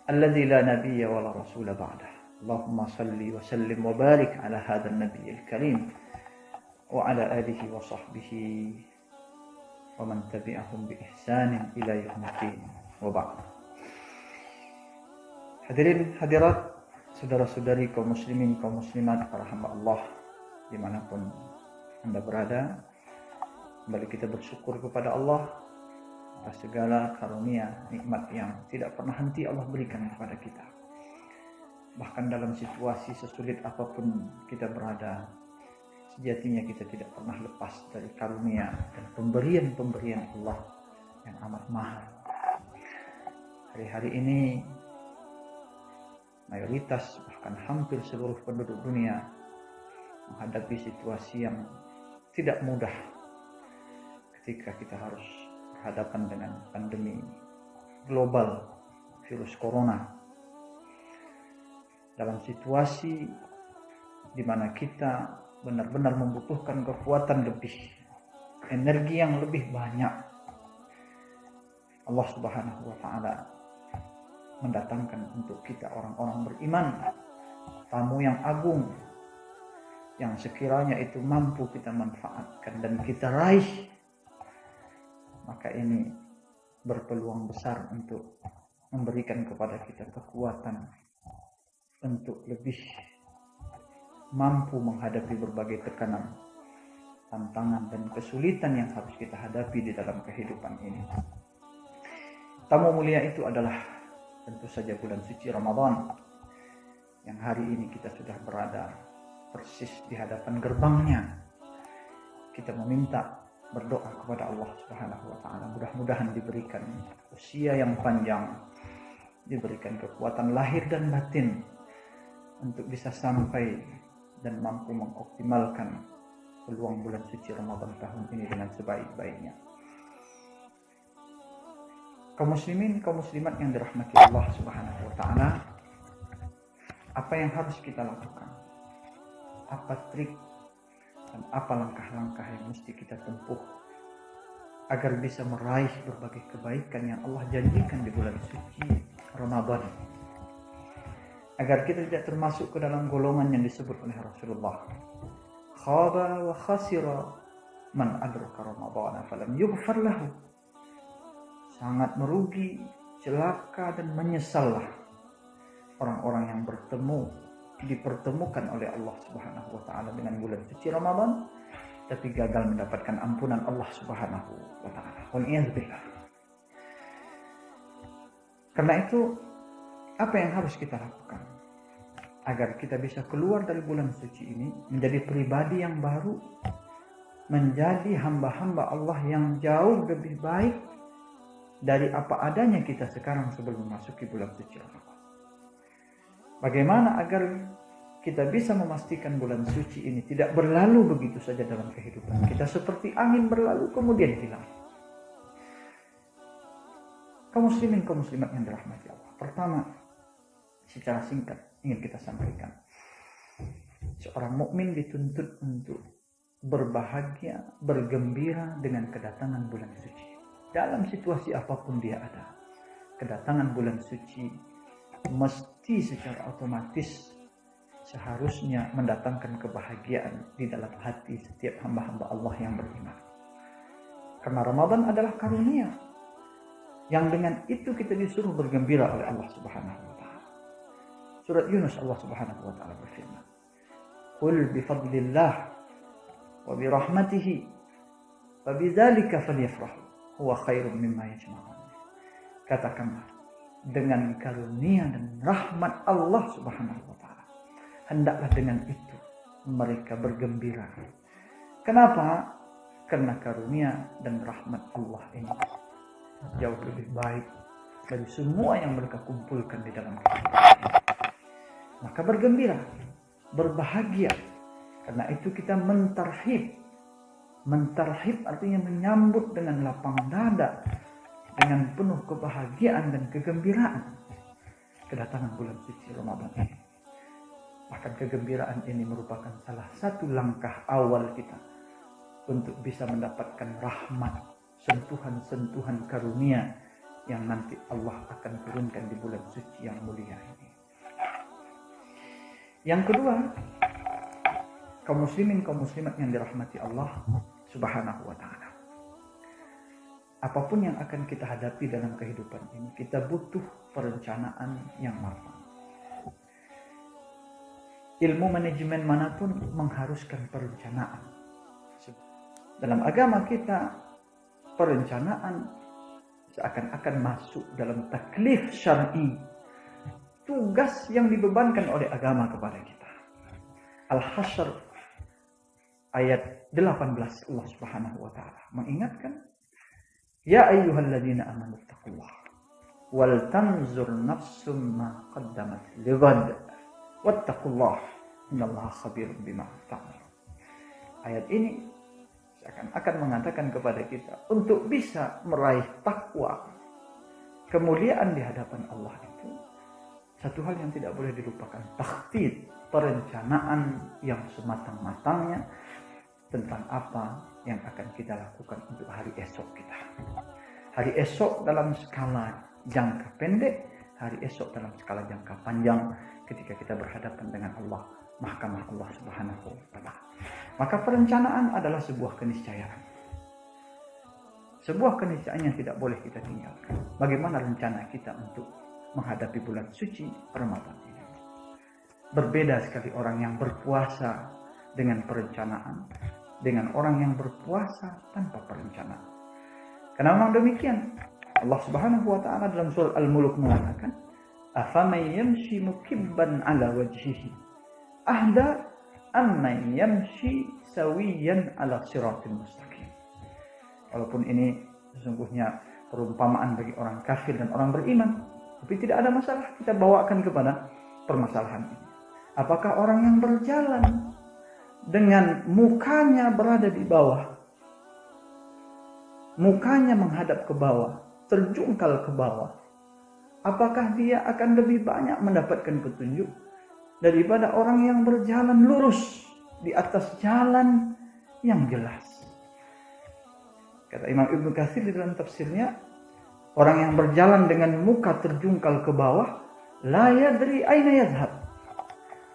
alladzi la nabiyya wa la rasula ba'dah. Allahumma salli wa sallim wa barik ala hadzal nabiyil karim wa ala alihi wa sahbihi wa man tabi'ahum bi ihsanin ila yaumiddin wa ba'd. Hadirin hadirat, saudara-saudari kaum muslimin, kaum muslimat, para hamba Allah dimanapun Anda berada, kembali kita bersyukur kepada Allah atas segala karunia, nikmat yang tidak pernah henti Allah berikan kepada kita. Bahkan dalam situasi sesulit apapun kita berada, sejatinya kita tidak pernah lepas dari karunia dan pemberian-pemberian Allah yang amat mahal. Hari-hari ini mayoritas, bahkan hampir seluruh penduduk dunia menghadapi situasi yang tidak mudah ketika kita harus berhadapan dengan pandemi global virus corona. Dalam situasi di mana kita benar-benar membutuhkan kekuatan lebih, energi yang lebih banyak, Allah Subhanahu wa taala mendatangkan untuk kita orang-orang beriman, tamu yang agung, yang sekiranya itu mampu kita manfaatkan dan kita raih, maka ini berpeluang besar untuk memberikan kepada kita kekuatan untuk lebih mampu menghadapi berbagai tekanan, tantangan, dan kesulitan yang harus kita hadapi di dalam kehidupan ini. Tamu mulia itu adalah tentu saja bulan suci Ramadan, yang hari ini kita sudah berada persis di hadapan gerbangnya. Kita meminta, berdoa kepada Allah Subhanahu wa taala, mudah-mudahan diberikan usia yang panjang, diberikan kekuatan lahir dan batin untuk bisa sampai dan mampu mengoptimalkan peluang bulan suci Ramadan tahun ini dengan sebaik-baiknya. Kaum muslimin, kaum muslimat yang dirahmati Allah Subhanahu wa taala, apa yang harus kita lakukan? Apa trik dan apa langkah-langkah yang mesti kita tempuh agar bisa meraih berbagai kebaikan yang Allah janjikan di bulan suci Ramadan? Agar kita tidak termasuk ke dalam golongan yang disebut oleh Rasulullah, khaba wa khasira man adraka Ramadan falam yughfar lahu. Sangat merugi, celaka dan menyesallah orang-orang yang dipertemukan oleh Allah Subhanahu wa taala dengan bulan suci Ramadan tapi gagal mendapatkan ampunan Allah Subhanahu wa taala. Wal'iyadzubillah. Karena itu, apa yang harus kita lakukan agar kita bisa keluar dari bulan suci ini menjadi pribadi yang baru, menjadi hamba-hamba Allah yang jauh lebih baik dari apa adanya kita sekarang sebelum memasuki bulan suci Ramadan. Bagaimana agar kita bisa memastikan bulan suci ini tidak berlalu begitu saja dalam kehidupan kita seperti angin berlalu kemudian hilang. Kaum muslimin, kaum muslimat yang dirahmati Allah. Pertama, secara singkat ingin kita sampaikan, seorang mukmin dituntut untuk berbahagia, bergembira dengan kedatangan bulan suci. Dalam situasi apapun dia ada, kedatangan bulan suci mesti secara otomatis seharusnya mendatangkan kebahagiaan di dalam hati setiap hamba-hamba Allah yang beriman. Karena Ramadan adalah karunia yang dengan itu kita disuruh bergembira oleh Allah Subhanahu wa taala. Surat Yunus, Allah Subhanahu wa taala berfirman, "Qul bi fadlillah wa bi rahmatihi fa bidzalika falyafrahu huwa khairum mimma yajma'un." Katakanlah, dengan karunia dan rahmat Allah Subhanahu wa taala, hendaklah dengan itu mereka bergembira. Kenapa? Karena karunia dan rahmat Allah ini jauh lebih baik dari semua yang mereka kumpulkan di dalam kehidupan. Maka bergembira, berbahagia. Karena itu kita mentarhib. Mentarhib artinya menyambut dengan lapang dada, dengan penuh kebahagiaan dan kegembiraan kedatangan bulan suci Ramadan ini. Bahkan kegembiraan ini merupakan salah satu langkah awal kita untuk bisa mendapatkan rahmat, sentuhan-sentuhan karunia yang nanti Allah akan turunkan di bulan suci yang mulia ini. Yang kedua, kaum muslimin, kaum muslimat yang dirahmati Allah Subhanahu wa ta'ala, apapun yang akan kita hadapi dalam kehidupan ini, kita butuh perencanaan yang matang. Ilmu manajemen manapun mengharuskan perencanaan. Dalam agama kita, perencanaan seakan-akan masuk dalam taklif syar'i, tugas yang dibebankan oleh agama kepada kita. Al-Hasyr ayat 18, Allah Subhanahu wa taala mengingatkan, "Ya ayyuhalladzina amanu taqullaha wal tanzur nafsum ma qaddamat lighad wattaqullaha innallaha khabirum bima ta'malun." Ayat ini seakan-akan mengatakan kepada kita untuk bisa meraih takwa, kemuliaan di hadapan Allah itu, satu hal yang tidak boleh dilupakan, takhtid, perencanaan yang sematang-matangnya tentang apa yang akan kita lakukan untuk hari esok kita. Hari esok dalam skala jangka pendek, hari esok dalam skala jangka panjang ketika kita berhadapan dengan Allah, mahkamah Allah Subhanahu wa ta'ala. Maka perencanaan adalah sebuah keniscayaan. Sebuah keniscayaan yang tidak boleh kita tinggalkan. Bagaimana rencana kita untuk menghadapi bulan suci Ramadan ini? Berbeda sekali orang yang berpuasa dengan perencanaan dengan orang yang berpuasa tanpa perencanaan. Karena memang demikian. Allah Subhanahu wa ta'ala dalam surah Al-Mulk mengatakan, "Afaman yamshi mukibban ala wajhihi ahda amman yamshi sawiyan ala siratil mustaqim." Walaupun ini sesungguhnya perumpamaan bagi orang kafir dan orang beriman, tapi tidak ada masalah kita bawakan kepada permasalahan ini. Apakah orang yang berjalan dengan mukanya berada di bawah, mukanya menghadap ke bawah, terjungkal ke bawah, apakah dia akan lebih banyak mendapatkan petunjuk daripada orang yang berjalan lurus di atas jalan yang jelas? Kata Imam Ibnu Katsir di dalam tafsirnya, orang yang berjalan dengan muka terjungkal ke bawah, la yadri aina yadhhab,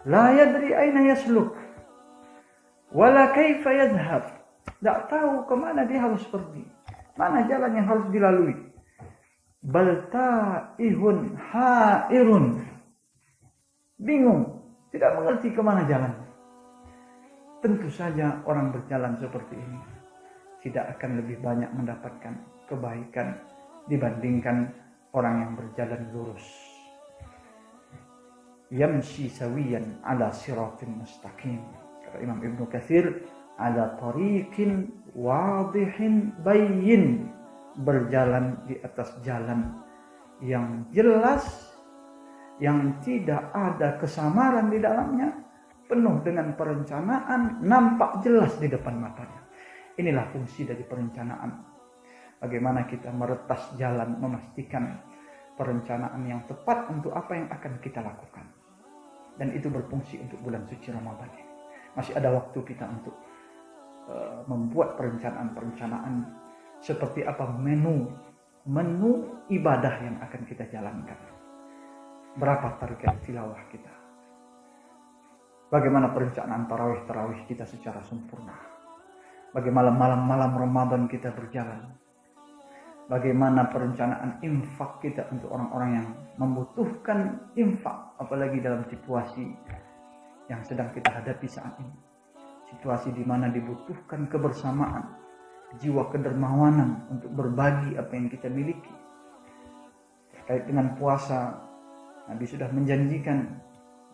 la yadri aina yasluk, wala kaifa yadhhab. Tidak tahu kemana dia harus pergi, mana jalan yang harus dilalui. Bal ta'ihun hairun, bingung, tidak mengerti kemana jalan. Tentu saja orang berjalan seperti ini tidak akan lebih banyak mendapatkan kebaikan dibandingkan orang yang berjalan lurus. Yamshi sawiyan ala siratin mustaqim. Kata Imam Ibnu Katsir, ala tariqin wadihin bayyin, berjalan di atas jalan yang jelas, yang tidak ada kesamaran di dalamnya, penuh dengan perencanaan, nampak jelas di depan matanya. Inilah fungsi dari perencanaan. Bagaimana kita meretas jalan, memastikan perencanaan yang tepat untuk apa yang akan kita lakukan. Dan itu berfungsi untuk bulan suci Ramadan ini. Masih ada waktu kita untuk membuat perencanaan-perencanaan seperti apa menu ibadah yang akan kita jalankan. Berapa target tilawah kita? Bagaimana perencanaan tarawih kita secara sempurna? Bagaimana malam-malam Ramadan kita berjalan? Bagaimana perencanaan infak kita untuk orang-orang yang membutuhkan infak, apalagi dalam situasi yang sedang kita hadapi saat ini. Situasi di mana dibutuhkan kebersamaan, jiwa kedermawanan untuk berbagi apa yang kita miliki. Terkait dengan puasa, Nabi sudah menjanjikan,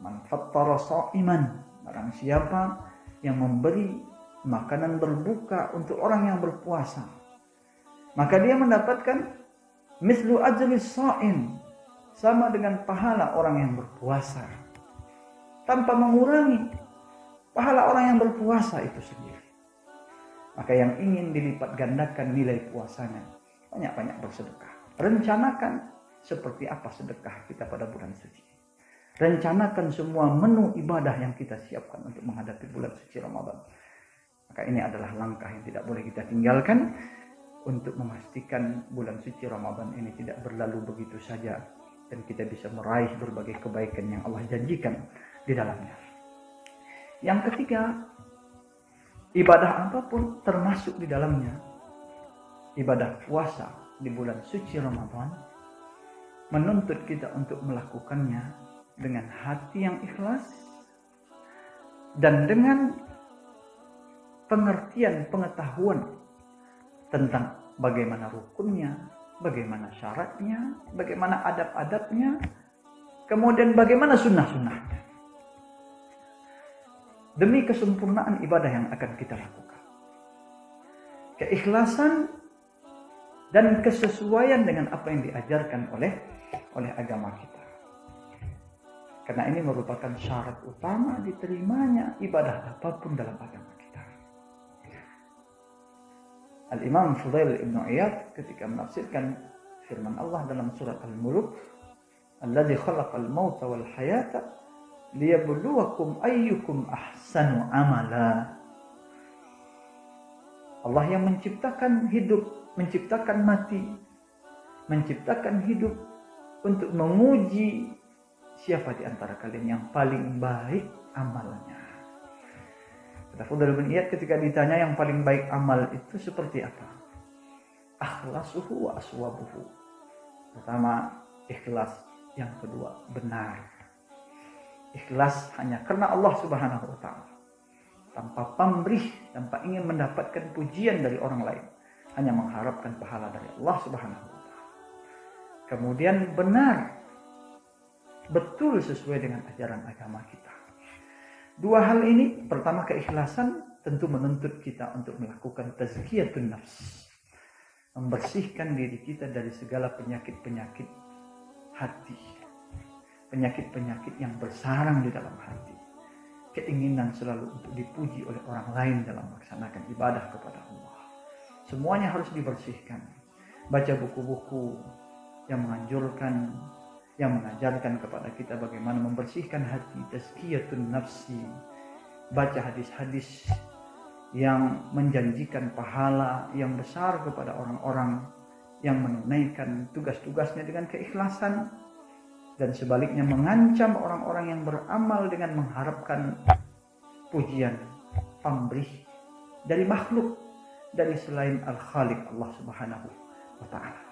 man fattara sha'iman, barang siapa yang memberi makanan berbuka untuk orang yang berpuasa, maka dia mendapatkan mislu ajri sha'im, sama dengan pahala orang yang berpuasa, tanpa mengurangi pahala orang yang berpuasa itu sendiri. Maka yang ingin dilipat gandakan nilai puasanya, banyak-banyak bersedekah. Rencanakan seperti apa sedekah kita pada bulan suci. Rencanakan semua menu ibadah yang kita siapkan untuk menghadapi bulan suci Ramadan. Maka ini adalah langkah yang tidak boleh kita tinggalkan untuk memastikan bulan suci Ramadan ini tidak berlalu begitu saja, dan kita bisa meraih berbagai kebaikan yang Allah janjikan di dalamnya. Yang ketiga, ibadah apapun termasuk di dalamnya ibadah puasa di bulan suci Ramadan menuntut kita untuk melakukannya dengan hati yang ikhlas dan dengan pengertian, pengetahuan tentang bagaimana rukunnya, bagaimana syaratnya, bagaimana adab-adabnya, kemudian bagaimana sunnah-sunnahnya, demi kesempurnaan ibadah yang akan kita lakukan. Keikhlasan dan kesesuaian dengan apa yang diajarkan oleh agama kita. Karena ini merupakan syarat utama diterimanya ibadah apapun dalam agama kita. Al-Imam Fudail Ibn Iyad ketika menafsirkan firman Allah dalam surat Al-Muluk, alladzi khalaqal mauta wal hayata liyabluwakum ayyukum ahsanu amala. Allah yang menciptakan hidup, menciptakan mati, menciptakan hidup untuk menguji siapa di antara kalian yang paling baik amalnya. Kata Fudail bin Iyad ketika ditanya yang paling baik amal itu seperti apa? Akhlasuhu wa aswabuhu. Pertama, ikhlas. Yang kedua, benar. Ikhlas hanya karena Allah Subhanahu wa ta'ala, tanpa pamrih, tanpa ingin mendapatkan pujian dari orang lain, hanya mengharapkan pahala dari Allah Subhanahu wa ta'ala. Kemudian benar, betul sesuai dengan ajaran agama kita. Dua hal ini, pertama keikhlasan, tentu menuntut kita untuk melakukan tazkiyatun nafs, membersihkan diri kita dari segala penyakit-penyakit hati, penyakit-penyakit yang bersarang di dalam hati, keinginan selalu untuk dipuji oleh orang lain dalam melaksanakan ibadah kepada Allah. Semuanya harus dibersihkan. baca buku-buku yang menganjurkan, yang mengajarkan kepada kita bagaimana membersihkan hati, tazkiyatun nafsi, baca hadis-hadis yang menjanjikan pahala yang besar kepada orang-orang yang menunaikan tugas-tugasnya dengan keikhlasan, dan sebaliknya mengancam orang-orang yang beramal dengan mengharapkan pujian, pamrih dari makhluk, dari selain Al-Khaliq Allah Subhanahu wa Ta'ala.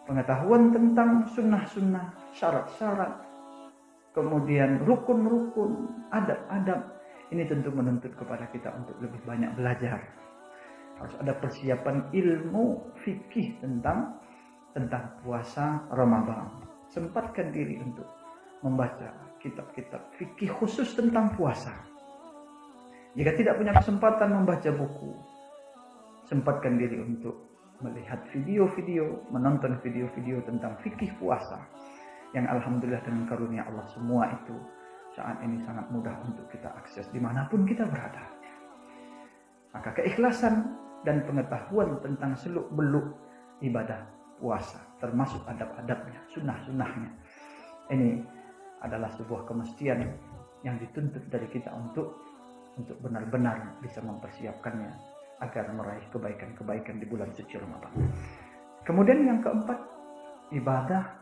Pengetahuan tentang sunnah-sunnah, syarat-syarat, kemudian rukun-rukun, adab-adab, ini tentu menuntut kepada kita untuk lebih banyak belajar. Harus ada persiapan ilmu fikih tentang puasa Ramadan. Sempatkan diri untuk membaca kitab-kitab fikih khusus tentang puasa. Jika tidak punya kesempatan membaca buku, sempatkan diri untuk melihat video-video, menonton video-video tentang fikih puasa, yang alhamdulillah dengan karunia Allah semua itu saat ini sangat mudah untuk kita akses dimanapun kita berada. Maka keikhlasan dan pengetahuan tentang seluk-beluk ibadah puasa, termasuk adab-adabnya, sunnah-sunnahnya, ini adalah sebuah kemestian yang dituntut dari kita untuk benar-benar bisa mempersiapkannya agar meraih kebaikan-kebaikan di bulan suci Ramadan. Kemudian yang keempat, ibadah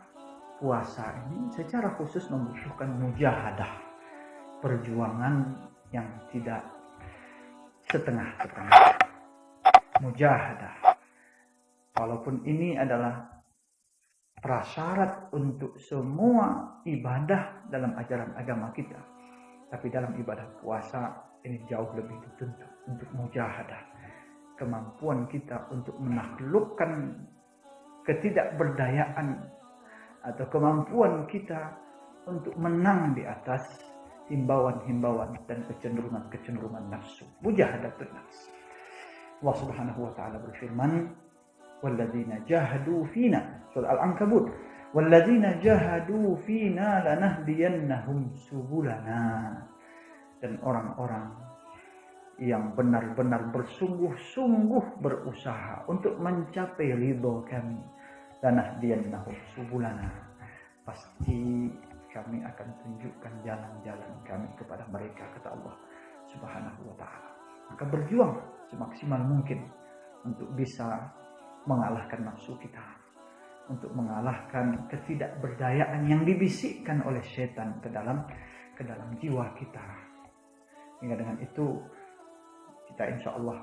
puasa ini secara khusus membutuhkan mujahadah, perjuangan yang tidak setengah-setengah. Mujahadah, walaupun ini adalah prasyarat untuk semua ibadah dalam ajaran agama kita, tapi dalam ibadah puasa ini jauh lebih dituntut untuk mujahadah, kemampuan kita untuk menaklukkan ketidakberdayaan atau kemampuan kita untuk menang di atas himbauan-himbauan dan kecenderungan-kecenderungan nafsu. Mujahadatun nafs. Allah Subhanahu wa Ta'ala berfirman, walladzina jahadu fina, surah Al-Ankabut, walladzina jahadu fina lanahdiyannahum subulana, dan orang-orang yang benar-benar bersungguh-sungguh berusaha untuk mencapai ridho kami, lanahdiyannahum subulana, pasti kami akan tunjukkan jalan-jalan kami kepada mereka, kata Allah Subhanahu wa Ta'ala. Maka berjuang semaksimal mungkin untuk bisa mengalahkan nafsu kita, untuk mengalahkan ketidakberdayaan yang dibisikkan oleh setan ke dalam jiwa kita. Hingga dengan itu kita insya Allah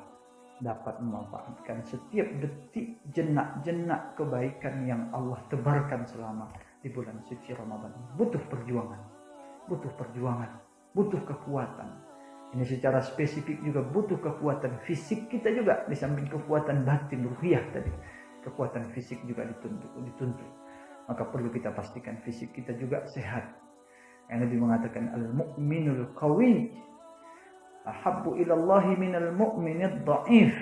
dapat memanfaatkan setiap detik jenak-jenak kebaikan yang Allah tebarkan selama di bulan suci Ramadan. Butuh perjuangan, butuh kekuatan. Ini secara spesifik juga butuh kekuatan fisik kita juga, di samping kekuatan batin ruhiyah tadi. Kekuatan fisik juga dituntut. Maka perlu kita pastikan fisik kita juga sehat. Yang Nabi mengatakan al-mu'minul qawi ahabbu ilallahi minal mu'minid dha'if.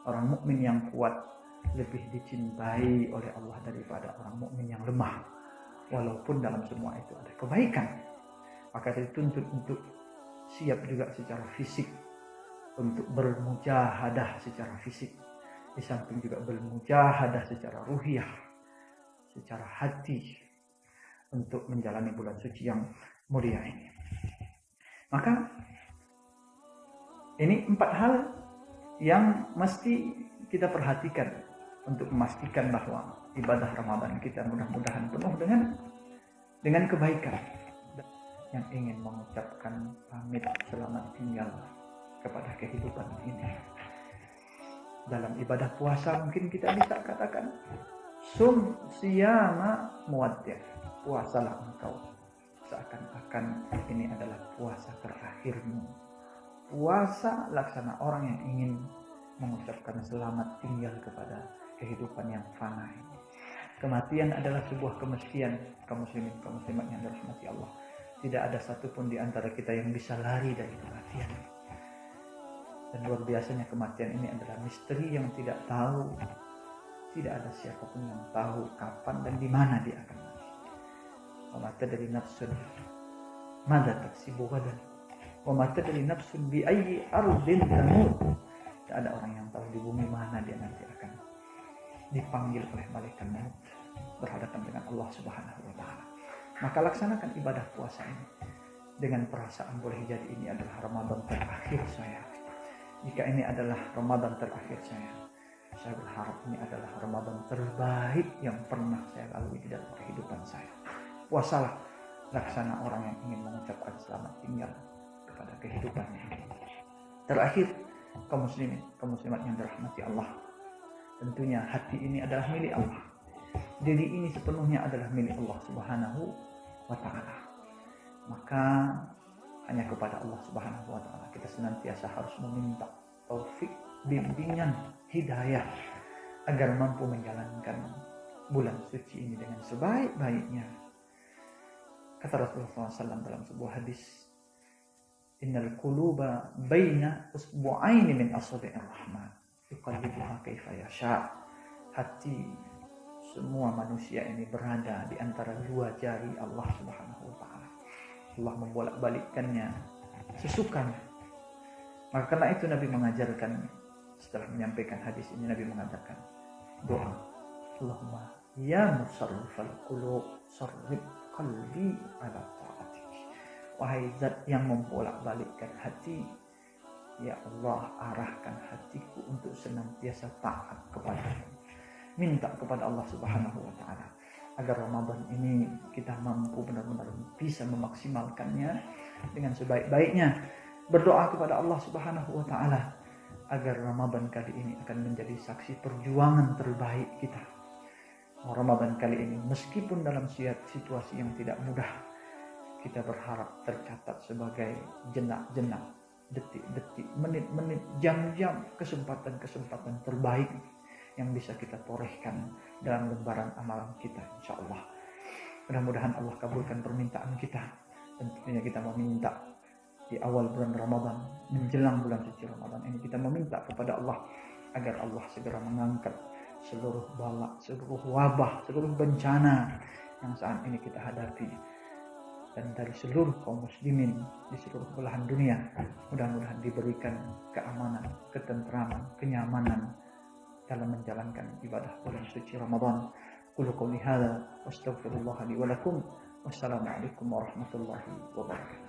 Orang mukmin yang kuat lebih dicintai oleh Allah daripada orang mukmin yang lemah. Walaupun dalam semua itu ada kebaikan, maka dituntut untuk siap juga secara fisik untuk bermujahadah secara fisik, di samping juga bermujahadah secara ruhiyah, secara hati, untuk menjalani bulan suci yang mulia ini. Maka ini 4 hal yang mesti kita perhatikan untuk memastikan bahwa ibadah Ramadan kita mudah-mudahan penuh dengan kebaikan. Yang ingin mengucapkan pamit selamat tinggal kepada kehidupan ini. Dalam ibadah puasa mungkin kita bisa katakan sum siyama muwaddi', puasalah engkau seakan-akan ini adalah puasa terakhirmu. Puasa laksana orang yang ingin mengucapkan selamat tinggal kepada kehidupan yang fana ini. Kematian adalah sebuah kemestian kaum muslimin, kaum muslimat yang dirahmati Allah. Tidak ada satupun di antara kita yang bisa lari dari kematian. Dan luar biasanya kematian ini adalah misteri yang tidak tahu. Tidak ada siapapun yang tahu kapan dan di mana dia akan mati. Wa ma tadri nafsun madza taksibu ghadan. Wa ma tadri nafsun bi ayyi ardin tamut. Tidak ada orang yang tahu di bumi mana dia nanti akan dipanggil oleh malaikat maut berhadapan dengan Allah Subhanahu wa taala. Maka laksanakan ibadah puasa ini dengan perasaan boleh jadi ini adalah Ramadan terakhir saya. Jika ini adalah Ramadan terakhir saya berharap ini adalah Ramadan terbaik yang pernah saya lalui di dalam kehidupan saya. Puasalah laksana orang yang ingin mengucapkan selamat tinggal kepada kehidupannya. Terakhir, kaum muslimin, kaum muslimat yang dirahmati Allah. Tentunya hati ini adalah milik Allah. Diri ini sepenuhnya adalah milik Allah Subhanahu wa taala. Maka hanya kepada Allah Subhanahu wa taala kita senantiasa harus meminta taufik, bimbingan, hidayah agar mampu menjalankan bulan suci ini dengan sebaik-baiknya. Kata Rasulullah SAW dalam sebuah hadis, innal quluba baina usbu'aini min asabi'ir rahman yuqallibuha kaifa yasha. Hati semua manusia ini berada di antara dua jari Allah Subhanahu wa taala. Allah membolak-balikkannya sesukanya. Maka karena itu Nabi mengajarkan, setelah menyampaikan hadis ini Nabi mengatakan doa, Allahumma ya musarrifal qulub sarrif qalbi ala ta'atik. Wahai zat yang membolak-balikkan hati, ya Allah arahkan hatiku untuk senantiasa taat kepadamu. Minta kepada Allah Subhanahu wa taala agar Ramadan ini kita mampu benar-benar bisa memaksimalkannya dengan sebaik-baiknya. Berdoa kepada Allah Subhanahu wa taala agar Ramadan kali ini akan menjadi saksi perjuangan terbaik kita. Ramadan kali ini meskipun dalam situasi yang tidak mudah, kita berharap tercatat sebagai jenak-jenak, detik-detik, menit-menit, jam-jam, kesempatan-kesempatan terbaik yang bisa kita torehkan dalam lembaran amalan kita, insya Allah. Mudah-mudahan Allah kabulkan permintaan kita. Dan tentunya kita meminta di awal bulan Ramadan, menjelang bulan suci Ramadan ini, kita meminta kepada Allah agar Allah segera mengangkat seluruh bala, seluruh wabah, seluruh bencana yang saat ini kita hadapi, dan dari seluruh kaum muslimin di seluruh belahan dunia. Mudah-mudahan diberikan keamanan, ketentraman, kenyamanan dalam menjalankan ibadah bulan suci Ramadan. Qulu qouli hadza wastaghfirullah li wa lakum. Wassalamualaikum warahmatullahi wabarakatuh.